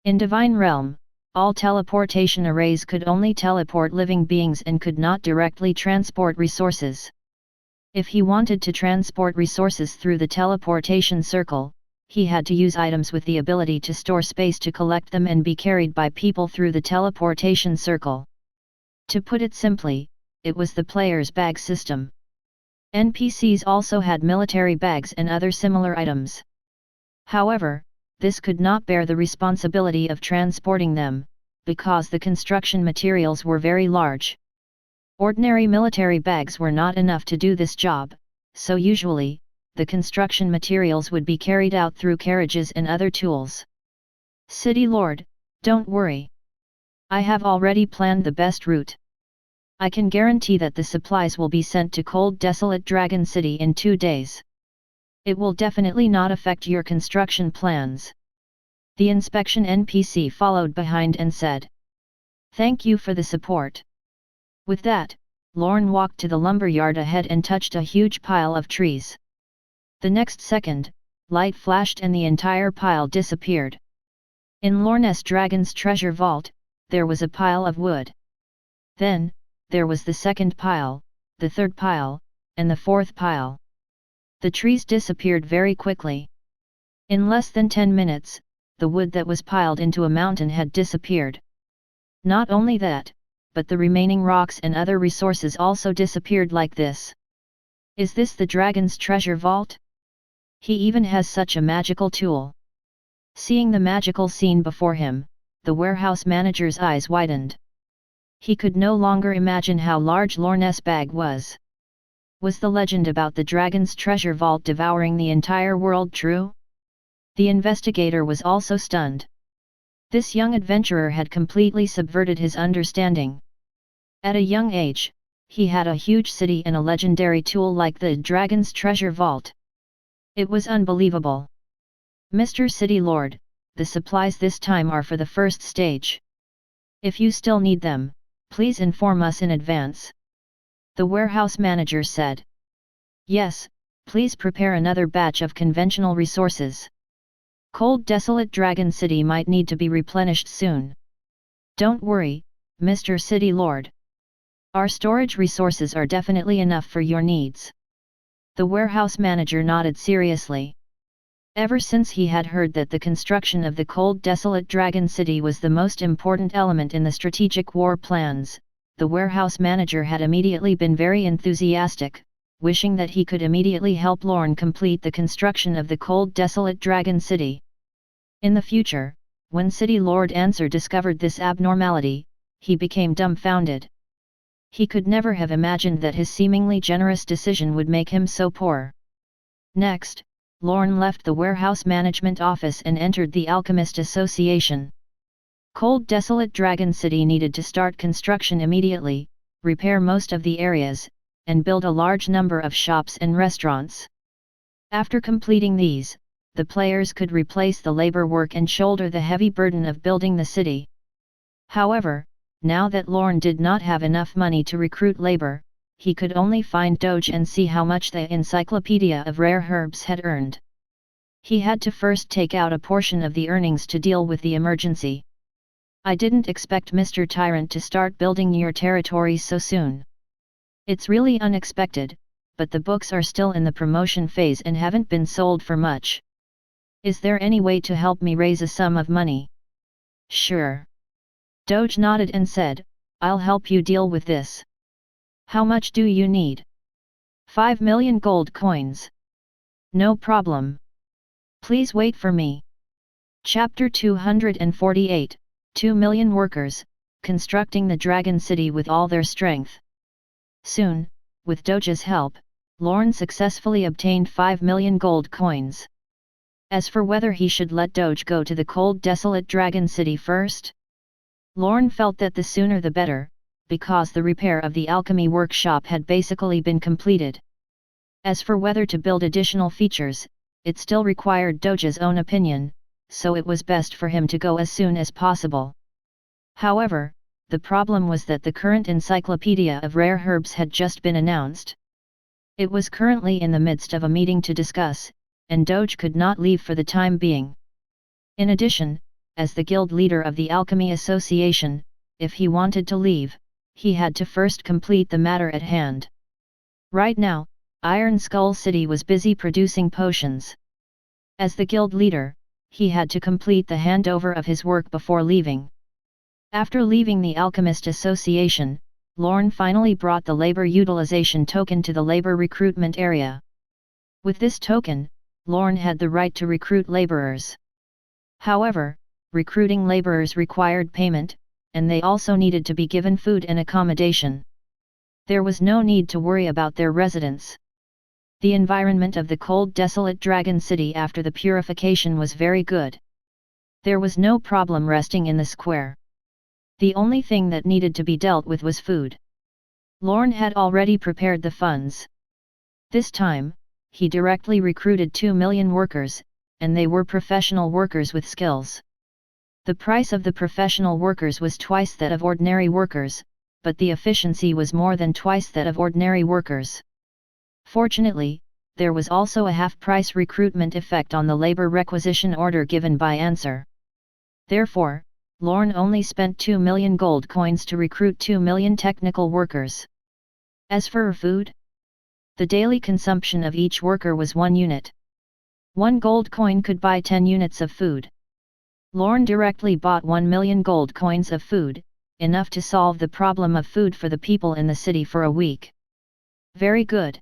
In Divine Realm, all teleportation arrays could only teleport living beings and could not directly transport resources. If he wanted to transport resources through the teleportation circle, he had to use items with the ability to store space to collect them and be carried by people through the teleportation circle. To put it simply, it was the player's bag system. NPCs also had military bags and other similar items. However, this could not bear the responsibility of transporting them, because the construction materials were very large. Ordinary military bags were not enough to do this job, so usually, the construction materials would be carried out through carriages and other tools. City Lord, don't worry. I have already planned the best route. I can guarantee that the supplies will be sent to Cold Desolate Dragon City in 2 days. It will definitely not affect your construction plans. The inspection NPC followed behind and said, "Thank you for the support." With that, Lorne walked to the lumberyard ahead and touched a huge pile of trees. The next second, light flashed and the entire pile disappeared. In Lorne's Dragon's treasure vault, there was a pile of wood. Then, there was the second pile, the third pile, and the fourth pile. The trees disappeared very quickly. In less than 10 minutes, the wood that was piled into a mountain had disappeared. Not only that, but the remaining rocks and other resources also disappeared like this. Is this the dragon's treasure vault? He even has such a magical tool. Seeing the magical scene before him, the warehouse manager's eyes widened. He could no longer imagine how large Lorne's bag was. Was the legend about the dragon's treasure vault devouring the entire world true? The investigator was also stunned. This young adventurer had completely subverted his understanding. At a young age, he had a huge city and a legendary tool like the dragon's treasure vault. It was unbelievable. Mr. City Lord, the supplies this time are for the first stage. If you still need them, please inform us in advance. The warehouse manager said. Yes, please prepare another batch of conventional resources. Cold Desolate Dragon City might need to be replenished soon. Don't worry, Mr. City Lord. Our storage resources are definitely enough for your needs. The warehouse manager nodded seriously. Ever since he had heard that the construction of the Cold Desolate Dragon City was the most important element in the strategic war plans, the warehouse manager had immediately been very enthusiastic, wishing that he could immediately help Lorne complete the construction of the Cold Desolate Dragon City. In the future, when City Lord Answer discovered this abnormality, he became dumbfounded. He could never have imagined that his seemingly generous decision would make him so poor. Next, Lorne left the warehouse management office and entered the Alchemist Association. Cold Desolate Dragon City needed to start construction immediately, repair most of the areas, and build a large number of shops and restaurants. After completing these, the players could replace the labor work and shoulder the heavy burden of building the city. However, now that Lorne did not have enough money to recruit labor, he could only find Doge and see how much the Encyclopedia of Rare Herbs had earned. He had to first take out a portion of the earnings to deal with the emergency. I didn't expect Mr. Tyrant to start building your territories so soon. It's really unexpected, but the books are still in the promotion phase and haven't been sold for much. Is there any way to help me raise a sum of money? Sure. Doge nodded and said, I'll help you deal with this. How much do you need? 5 million gold coins. No problem. Please wait for me. Chapter 248, 2 million workers, constructing the Dragon City with all their strength. Soon, with Doge's help, Lorne successfully obtained 5 million gold coins. As for whether he should let Doge go to the Cold Desolate Dragon City first, Lorne felt that the sooner the better, because the repair of the alchemy workshop had basically been completed. As for whether to build additional features, it still required Doge's own opinion, so it was best for him to go as soon as possible. However, the problem was that the current encyclopedia of rare herbs had just been announced. It was currently in the midst of a meeting to discuss, and Doge could not leave for the time being. In addition, as the guild leader of the Alchemy Association, if he wanted to leave, he had to first complete the matter at hand. Right now, Iron Skull City was busy producing potions. As the guild leader, he had to complete the handover of his work before leaving. After leaving the Alchemist Association, Lorne finally brought the labor utilization token to the labor recruitment area. With this token, Lorne had the right to recruit laborers. However, recruiting laborers required payment, and they also needed to be given food and accommodation. There was no need to worry about their residence. The environment of the cold, desolate Dragon City after the purification was very good. There was no problem resting in the square. The only thing that needed to be dealt with was food. Lorne had already prepared the funds. This time, he directly recruited 2 million workers, and they were professional workers with skills. The price of the professional workers was twice that of ordinary workers, but the efficiency was more than twice that of ordinary workers. Fortunately, there was also a half-price recruitment effect on the labor requisition order given by Answer. Therefore, Lorne only spent 2 million gold coins to recruit 2 million technical workers. As for food, the daily consumption of each worker was 1 unit. 1 gold coin could buy 10 units of food. Lorne directly bought 1 million gold coins of food, enough to solve the problem of food for the people in the city for a week. Very good.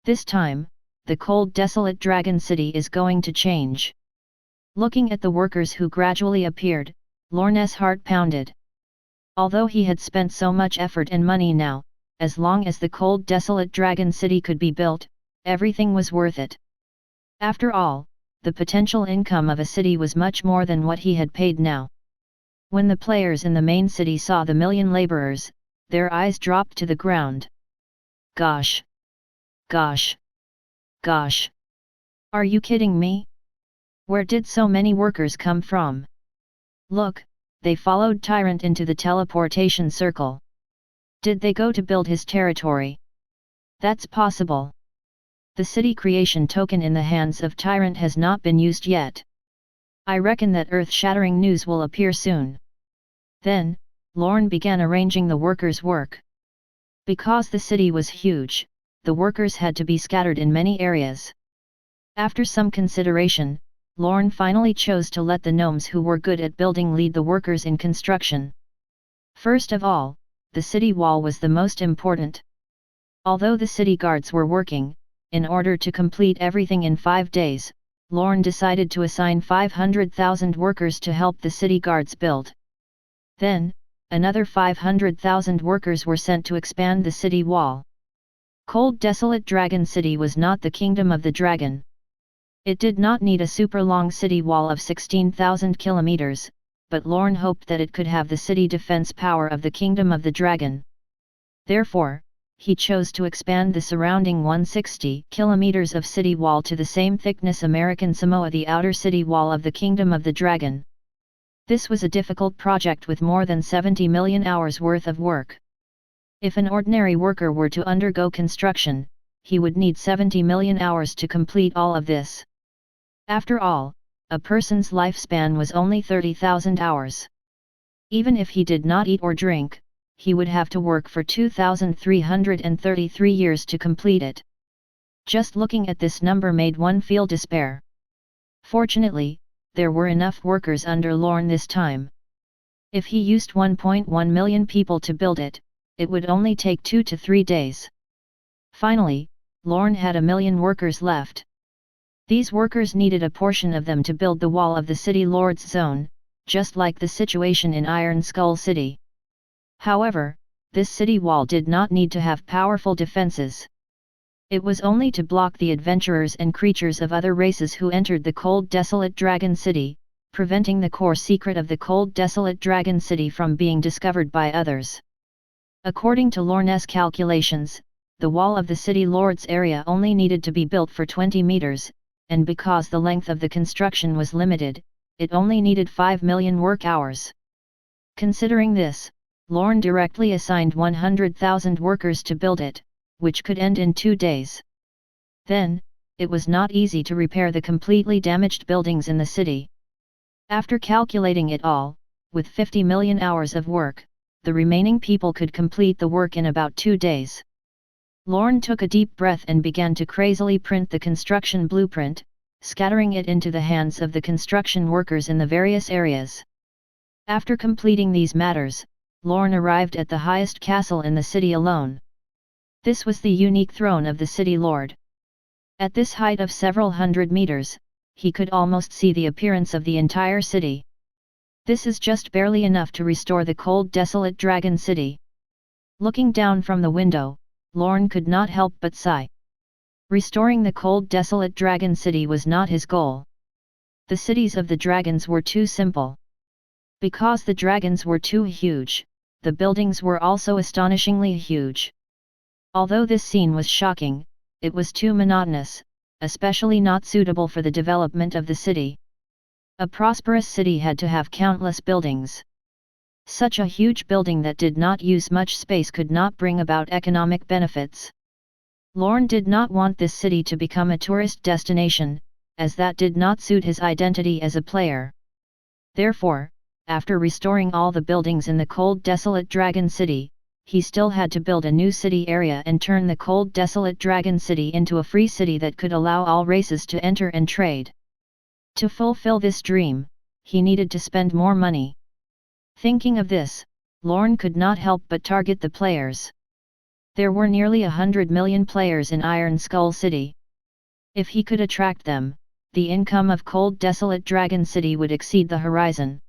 This time, the cold, desolate Dragon City is going to change. Looking at the workers who gradually appeared, Lorne's heart pounded. Although he had spent so much effort and money now, as long as the cold, desolate Dragon City could be built, everything was worth it. After all, the potential income of a city was much more than what he had paid now. When the players in the main city saw the million laborers, their eyes dropped to the ground. Gosh! Gosh! Gosh! Are you kidding me? Where did so many workers come from? Look, they followed Tyrant into the teleportation circle. Did they go to build his territory? That's possible. The city creation token in the hands of Tyrant has not been used yet. I reckon that earth-shattering news will appear soon. Then, Lorne began arranging the workers' work. Because the city was huge, the workers had to be scattered in many areas. After some consideration, Lorne finally chose to let the gnomes who were good at building lead the workers in construction. First of all, the city wall was the most important. Although the city guards were working, in order to complete everything in 5 days, Lorne decided to assign 500,000 workers to help the city guards build. Then, another 500,000 workers were sent to expand the city wall. Cold, desolate Dragon City was not the kingdom of the dragon. It did not need a super long city wall of 16,000 kilometers, but Lorne hoped that it could have the city defense power of the kingdom of the dragon. Therefore, he chose to expand the surrounding 160 kilometers of city wall to the same thickness American Samoa, the outer city wall of the kingdom of the dragon. This was a difficult project with more than 70 million hours worth of work. If an ordinary worker were to undergo construction, he would need 70 million hours to complete all of this. After all, a person's lifespan was only 30,000 hours. Even if he did not eat or drink, he would have to work for 2,333 years to complete it. Just looking at this number made one feel despair. Fortunately, there were enough workers under Lorne this time. If he used 1.1 million people to build it, it would only take 2 to 3 days. Finally, Lorne had 1 million workers left. These workers needed a portion of them to build the wall of the city lord's zone, just like the situation in Iron Skull City. However, this city wall did not need to have powerful defenses. It was only to block the adventurers and creatures of other races who entered the cold, desolate Dragon City, preventing the core secret of the cold, desolate Dragon City from being discovered by others. According to Lorne's calculations, the wall of the city lord's area only needed to be built for 20 meters, and because the length of the construction was limited, it only needed 5 million work hours. Considering this, Lorne directly assigned 100,000 workers to build it, which could end in 2 days. Then, it was not easy to repair the completely damaged buildings in the city. After calculating it all, with 50 million hours of work, the remaining people could complete the work in about 2 days. Lorne took a deep breath and began to crazily print the construction blueprint, scattering it into the hands of the construction workers in the various areas. After completing these matters, Lorne arrived at the highest castle in the city alone. This was the unique throne of the city lord. At this height of several hundred meters, he could almost see the appearance of the entire city. This is just barely enough to restore the cold, desolate dragon city. Looking down from the window, Lorne could not help but sigh. Restoring the cold, desolate dragon city was not his goal. The cities of the dragons were too simple. Because the dragons were too huge, the buildings were also astonishingly huge. Although this scene was shocking, it was too monotonous, especially not suitable for the development of the city. A prosperous city had to have countless buildings. Such a huge building that did not use much space could not bring about economic benefits. Lorne did not want this city to become a tourist destination, as that did not suit his identity as a player. Therefore, after restoring all the buildings in the cold, desolate dragon city, he still had to build a new city area and turn the cold, desolate dragon city into a free city that could allow all races to enter and trade. To fulfill this dream, he needed to spend more money. Thinking of this, Lorne could not help but target the players. There were nearly 100 million players in Iron Skull City. If he could attract them, the income of cold, desolate dragon city would exceed the horizon.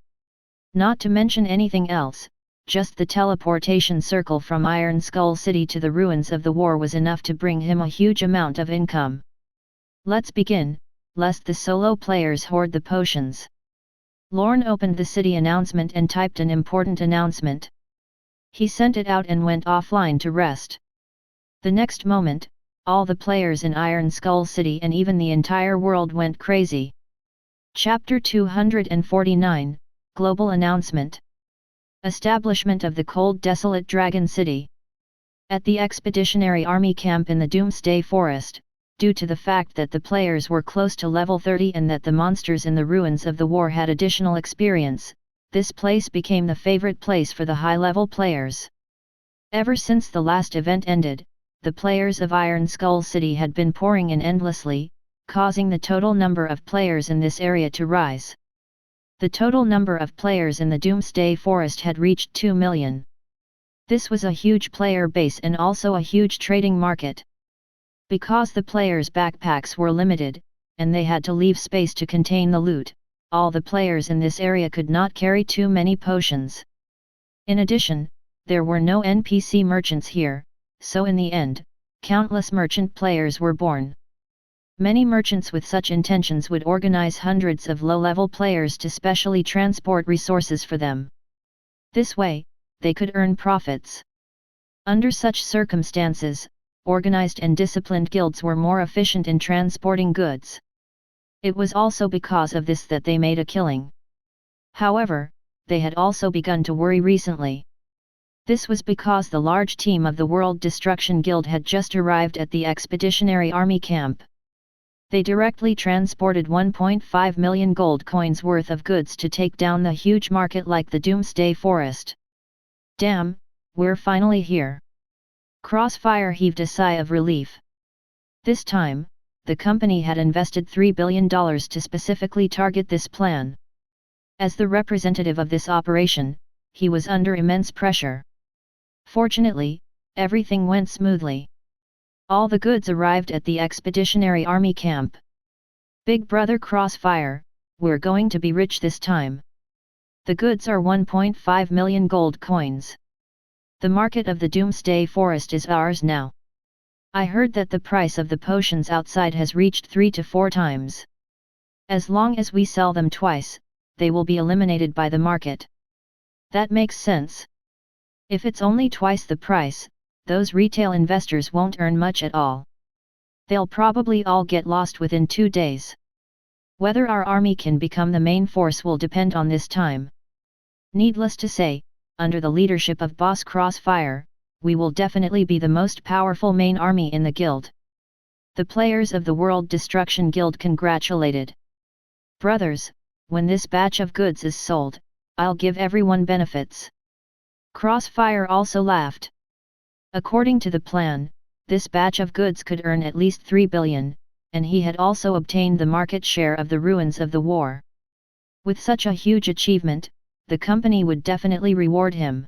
Not to mention anything else, just the teleportation circle from Iron Skull City to the ruins of the war was enough to bring him a huge amount of income. Let's begin, lest the solo players hoard the potions. Lorne opened the city announcement and typed an important announcement. He sent it out and went offline to rest. The next moment, all the players in Iron Skull City and even the entire world went crazy. Chapter 249, Global Announcement. Establishment of the cold, desolate dragon city. At the Expeditionary Army camp in the Doomsday Forest, due to the fact that the players were close to level 30 and that the monsters in the ruins of the war had additional experience, this place became the favorite place for the high-level players. Ever since the last event ended, the players of Iron Skull City had been pouring in endlessly, causing the total number of players in this area to rise. The total number of players in the Doomsday Forest had reached 2 million. This was a huge player base and also a huge trading market. Because the players' backpacks were limited, and they had to leave space to contain the loot, all the players in this area could not carry too many potions. In addition, there were no NPC merchants here, so in the end, countless merchant players were born. Many merchants with such intentions would organize hundreds of low-level players to specially transport resources for them. This way, they could earn profits. Under such circumstances, organized and disciplined guilds were more efficient in transporting goods. It was also because of this that they made a killing. However, they had also begun to worry recently. This was because the large team of the World Destruction Guild had just arrived at the Expeditionary Army camp. They directly transported 1.5 million gold coins worth of goods to take down the huge market like the Doomsday Forest. Damn, we're finally here. Crossfire heaved a sigh of relief. This time, the company had invested $3 billion to specifically target this plan. As the representative of this operation, he was under immense pressure. Fortunately, everything went smoothly. All the goods arrived at the Expeditionary Army camp. Big Brother Crossfire, we're going to be rich this time. The goods are 1.5 million gold coins. The market of the Doomsday Forest is ours now. I heard that the price of the potions outside has reached 3 to 4 times. As long as we sell them twice, they will be eliminated by the market. That makes sense. If it's only twice the price, those retail investors won't earn much at all. They'll probably all get lost within 2 days. Whether our army can become the main force will depend on this time. Needless to say, under the leadership of Boss Crossfire, we will definitely be the most powerful main army in the guild. The players of the World Destruction Guild congratulated. Brothers, when this batch of goods is sold, I'll give everyone benefits. Crossfire also laughed. According to the plan, this batch of goods could earn at least 3 billion, and he had also obtained the market share of the ruins of the war. With such a huge achievement, the company would definitely reward him.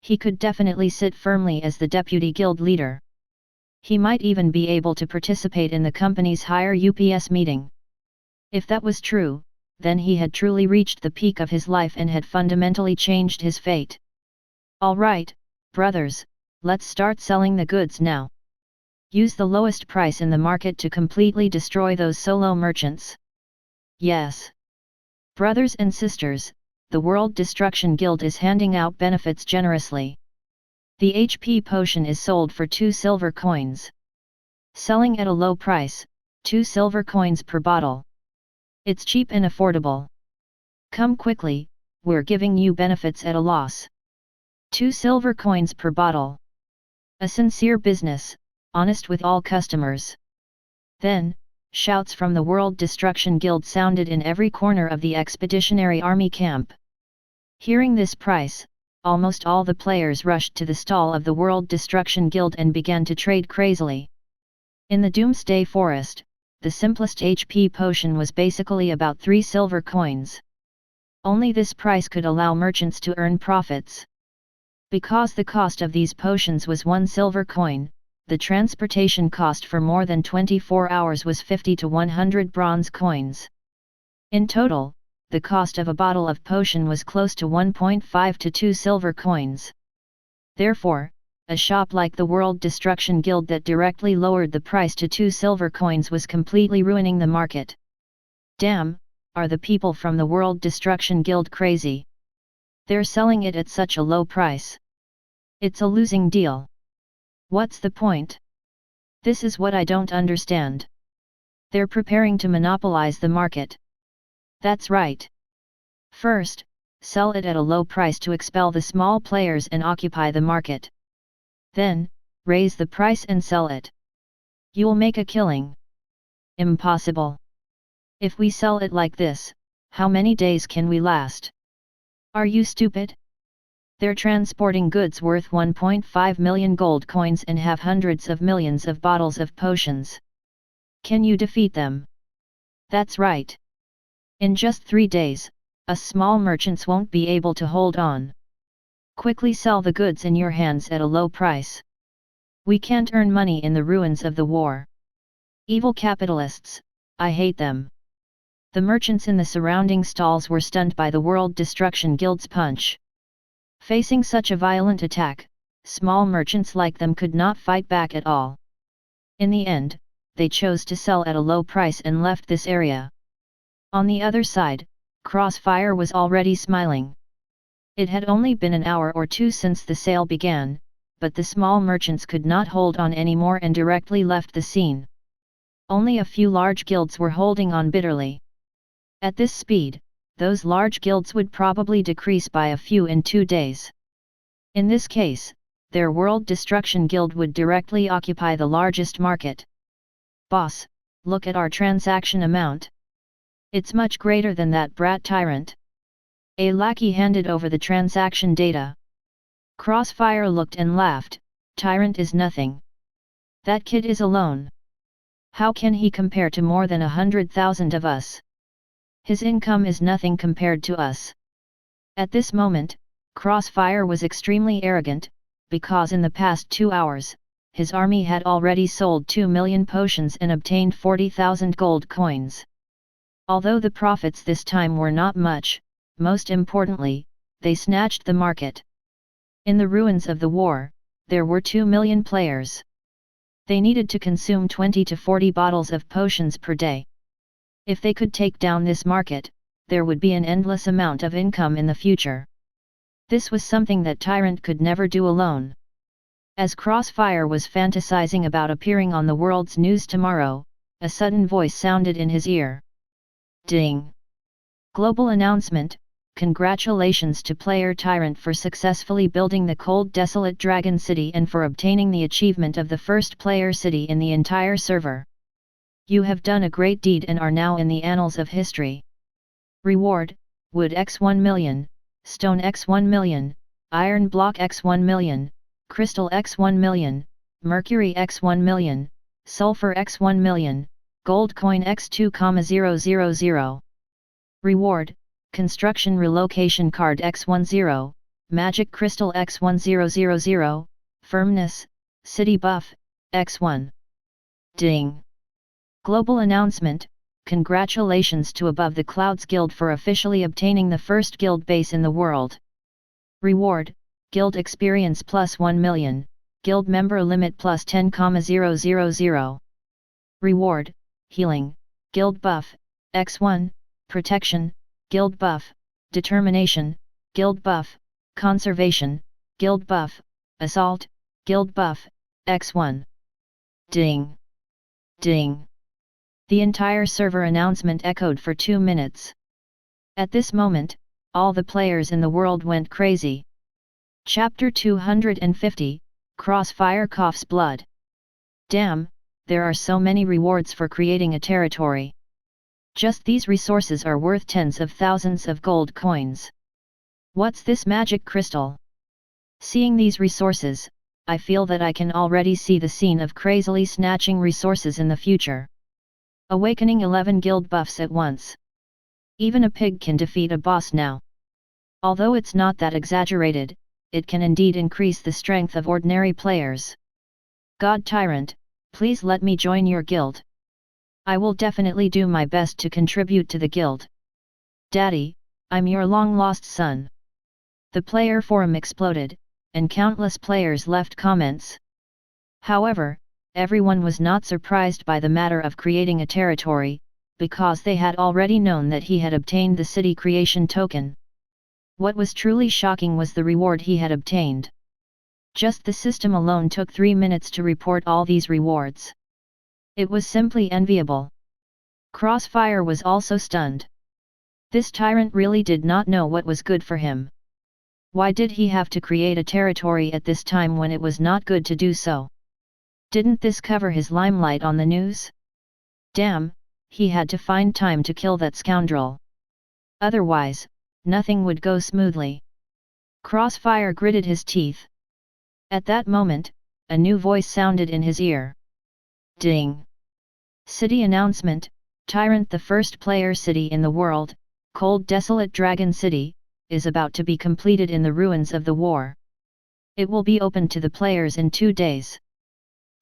He could definitely sit firmly as the deputy guild leader. He might even be able to participate in the company's higher UPS meeting. If that was true, then he had truly reached the peak of his life and had fundamentally changed his fate. Alright, brothers, let's start selling the goods now. Use the lowest price in the market to completely destroy those solo merchants. Yes. Brothers and sisters, the World Destruction Guild is handing out benefits generously. The HP potion is sold for 2 silver coins. Selling at a low price, 2 silver coins per bottle. It's cheap and affordable. Come quickly, we're giving you benefits at a loss. 2 silver coins per bottle. A sincere business, honest with all customers. Then, shouts from the World Destruction Guild sounded in every corner of the expeditionary army camp. Hearing this price, almost all the players rushed to the stall of the World Destruction Guild and began to trade crazily. In the Doomsday Forest, the simplest HP potion was basically about 3 silver coins. Only this price could allow merchants to earn profits. Because the cost of these potions was 1 silver coin, the transportation cost for more than 24 hours was 50 to 100 bronze coins. In total, the cost of a bottle of potion was close to 1.5 to 2 silver coins. Therefore, a shop like the World Destruction Guild that directly lowered the price to 2 silver coins was completely ruining the market. Damn, are the people from the World Destruction Guild crazy? They're selling it at such a low price. It's a losing deal. What's the point? This is what I don't understand. They're preparing to monopolize the market. That's right. First, sell it at a low price to expel the small players and occupy the market. Then, raise the price and sell it. You'll make a killing. Impossible. If we sell it like this, how many days can we last? Are you stupid? They're transporting goods worth 1.5 million gold coins and have hundreds of millions of bottles of potions. Can you defeat them? That's right. In just 3 days, us small merchants won't be able to hold on. Quickly sell the goods in your hands at a low price. We can't earn money in the ruins of the war. Evil capitalists, I hate them. The merchants in the surrounding stalls were stunned by the World Destruction Guild's punch. Facing such a violent attack, small merchants like them could not fight back at all. In the end, they chose to sell at a low price and left this area. On the other side, Crossfire was already smiling. It had only been an hour or two since the sale began, but the small merchants could not hold on anymore and directly left the scene. Only a few large guilds were holding on bitterly. At this speed, those large guilds would probably decrease by a few in 2 days. In this case, their World Destruction Guild would directly occupy the largest market. Boss, look at our transaction amount. It's much greater than that brat tyrant. A lackey handed over the transaction data. Crossfire looked and laughed. Tyrant is nothing. That kid is alone. How can he compare to more than 100,000 of us? His income is nothing compared to us. At this moment, Crossfire was extremely arrogant, because in the past 2 hours, his army had already sold 2 million potions and obtained 40,000 gold coins. Although the profits this time were not much, most importantly, they snatched the market. In the ruins of the war, there were 2 million players. They needed to consume 20 to 40 bottles of potions per day. If they could take down this market, there would be an endless amount of income in the future. This was something that Tyrant could never do alone. As Crossfire was fantasizing about appearing on the world's news tomorrow, a sudden voice sounded in his ear. Ding! Global announcement, congratulations to player Tyrant for successfully building the cold desolate dragon city and for obtaining the achievement of the first player city in the entire server. You have done a great deed and are now in the annals of history. Reward: Wood x 1 million, Stone x 1 million, Iron Block x 1 million, Crystal x 1 million, Mercury x 1 million, Sulfur x 1 million, Gold Coin x 2,000. Reward: Construction Relocation Card x10, Magic Crystal x1000, Firmness, City Buff, x1. Ding! Global announcement: Congratulations to Above the Clouds Guild for officially obtaining the first guild base in the world. Reward: Guild Experience plus 1 million, Guild Member Limit plus 10,000. Reward: Healing, Guild Buff, x1, Protection, Guild Buff, Determination, Guild Buff, Conservation, Guild Buff, Assault, Guild Buff, x1. Ding! Ding! The entire server announcement echoed for 2 minutes. At this moment, all the players in the world went crazy. Chapter 250, Crossfire Coughs Blood. Damn, there are so many rewards for creating a territory. Just these resources are worth tens of thousands of gold coins. What's this magic crystal? Seeing these resources, I feel that I can already see the scene of crazily snatching resources in the future. Awakening 11 guild buffs at once. Even a pig can defeat a boss now. Although it's not that exaggerated, it can indeed increase the strength of ordinary players. God Tyrant, please let me join your guild. I will definitely do my best to contribute to the guild. Daddy, I'm your long-lost son. The player forum exploded, and countless players left comments. However, everyone was not surprised by the matter of creating a territory, because they had already known that he had obtained the city creation token. What was truly shocking was the reward he had obtained. Just the system alone took 3 minutes to report all these rewards. It was simply enviable. Crossfire was also stunned. This tyrant really did not know what was good for him. Why did he have to create a territory at this time when it was not good to do so? Didn't this cover his limelight on the news? Damn, he had to find time to kill that scoundrel. Otherwise, nothing would go smoothly. Crossfire gritted his teeth. At that moment, a new voice sounded in his ear. Ding! City announcement: Tyrant, the first player city in the world, Cold Desolate Dragon City, is about to be completed in the ruins of the war. It will be open to the players in 2 days.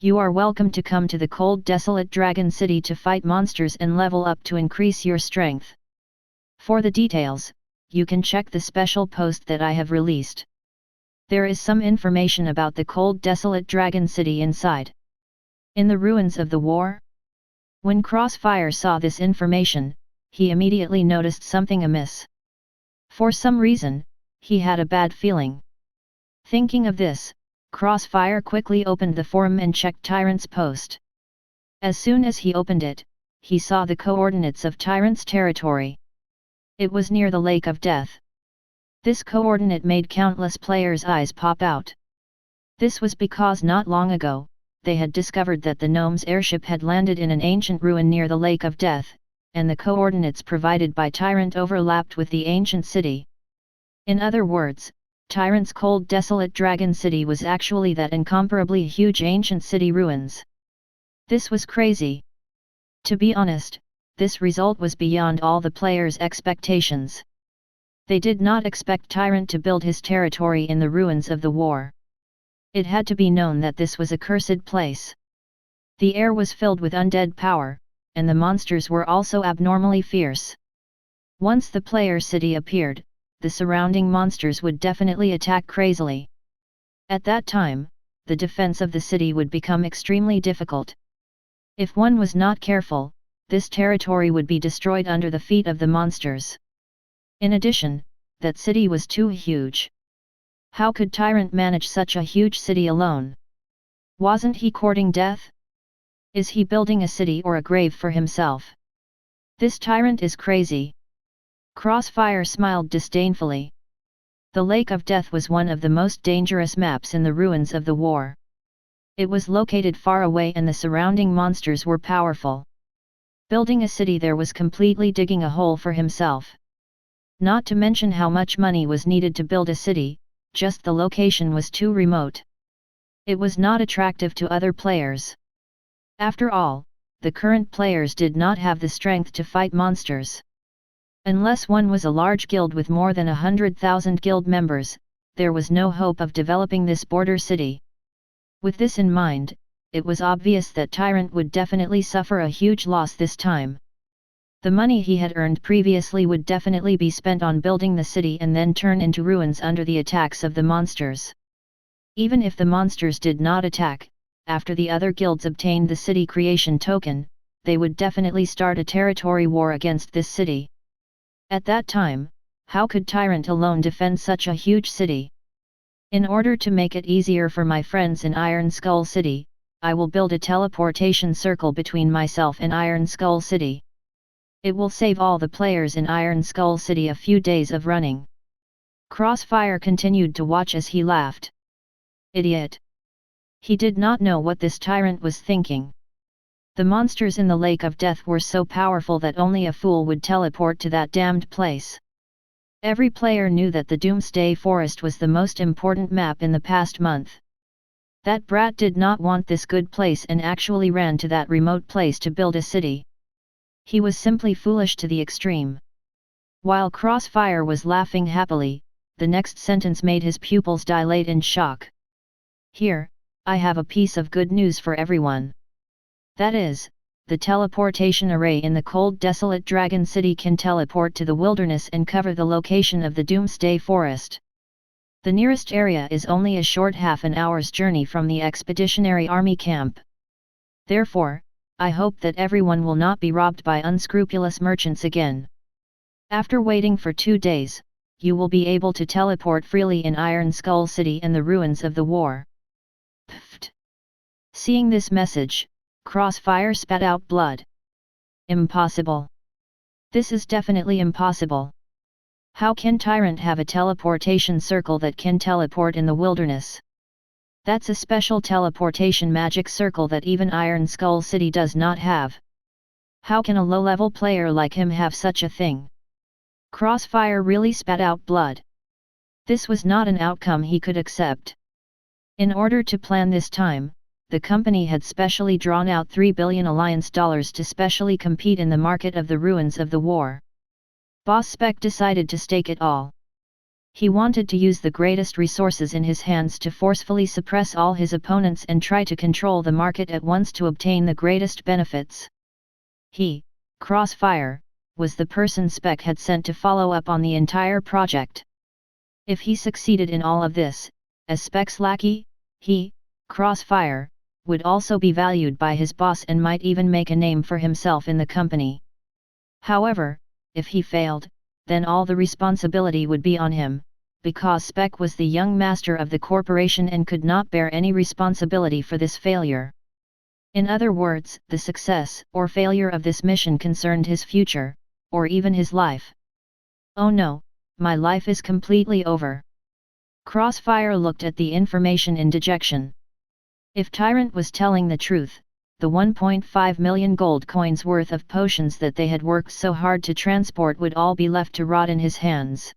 You are welcome to come to the Cold Desolate Dragon City to fight monsters and level up to increase your strength. For the details, you can check the special post that I have released. There is some information about the Cold Desolate Dragon City inside. In the ruins of the war? When Crossfire saw this information, he immediately noticed something amiss. For some reason, he had a bad feeling. Thinking of this, Crossfire quickly opened the forum and checked Tyrant's post. As soon as he opened it, he saw the coordinates of Tyrant's territory. It was near the Lake of Death. This coordinate made countless players' eyes pop out. This was because not long ago, they had discovered that the gnome's airship had landed in an ancient ruin near the Lake of Death, and the coordinates provided by Tyrant overlapped with the ancient city. In other words, Tyrant's Cold Desolate Dragon City was actually that incomparably huge ancient city ruins. This was crazy. To be honest, this result was beyond all the players' expectations. They did not expect Tyrant to build his territory in the ruins of the war. It had to be known that this was a cursed place. The air was filled with undead power, and the monsters were also abnormally fierce. Once the player city appeared, the surrounding monsters would definitely attack crazily. At that time, the defense of the city would become extremely difficult. If one was not careful, this territory would be destroyed under the feet of the monsters. In addition, that city was too huge. How could Tyrant manage such a huge city alone? Wasn't he courting death? Is he building a city or a grave for himself? This Tyrant is crazy. Crossfire smiled disdainfully. The Lake of Death was one of the most dangerous maps in the ruins of the war. It was located far away and the surrounding monsters were powerful. Building a city there was completely digging a hole for himself. Not to mention how much money was needed to build a city, just the location was too remote. It was not attractive to other players. After all, the current players did not have the strength to fight monsters. Unless one was a large guild with more than 100,000 guild members, there was no hope of developing this border city. With this in mind, it was obvious that Tyrant would definitely suffer a huge loss this time. The money he had earned previously would definitely be spent on building the city and then turn into ruins under the attacks of the monsters. Even if the monsters did not attack, after the other guilds obtained the city creation token, they would definitely start a territory war against this city. At that time, how could Tyrant alone defend such a huge city? In order to make it easier for my friends in Iron Skull City, I will build a teleportation circle between myself and Iron Skull City. It will save all the players in Iron Skull City a few days of running. Crossfire continued to watch as he laughed. Idiot! He did not know what this tyrant was thinking. The monsters in the Lake of Death were so powerful that only a fool would teleport to that damned place. Every player knew that the Doomsday Forest was the most important map in the past month. That brat did not want this good place and actually ran to that remote place to build a city. He was simply foolish to the extreme. While Crossfire was laughing happily, the next sentence made his pupils dilate in shock. Here, I have a piece of good news for everyone. That is, the teleportation array in the cold desolate Dragon City can teleport to the wilderness and cover the location of the Doomsday Forest. The nearest area is only a short half an hour's journey from the Expeditionary Army camp. Therefore, I hope that everyone will not be robbed by unscrupulous merchants again. After waiting for 2 days, you will be able to teleport freely in Iron Skull City and the ruins of the war. Pfft! Seeing this message, Crossfire spat out blood. Impossible! This is definitely impossible. How can Tyrant have a teleportation circle that can teleport in the wilderness? That's a special teleportation magic circle that even Iron Skull City does not have. How can a low-level player like him have such a thing? Crossfire really spat out blood. This was not an outcome he could accept. In order to plan this time, the company had specially drawn out $3 billion alliance dollars to specially compete in the market of the ruins of the war. Boss Spec decided to stake it all. He wanted to use the greatest resources in his hands to forcefully suppress all his opponents and try to control the market at once to obtain the greatest benefits. He, Crossfire, was the person Spec had sent to follow up on the entire project. If he succeeded in all of this, as Spec's lackey, he, Crossfire, would also be valued by his boss and might even make a name for himself in the company. However, if he failed, then all the responsibility would be on him, because Spec was the young master of the corporation and could not bear any responsibility for this failure. In other words, the success or failure of this mission concerned his future, or even his life. Oh no, my life is completely over. Crossfire looked at the information in dejection. If Tyrant was telling the truth, the 1.5 million gold coins worth of potions that they had worked so hard to transport would all be left to rot in his hands.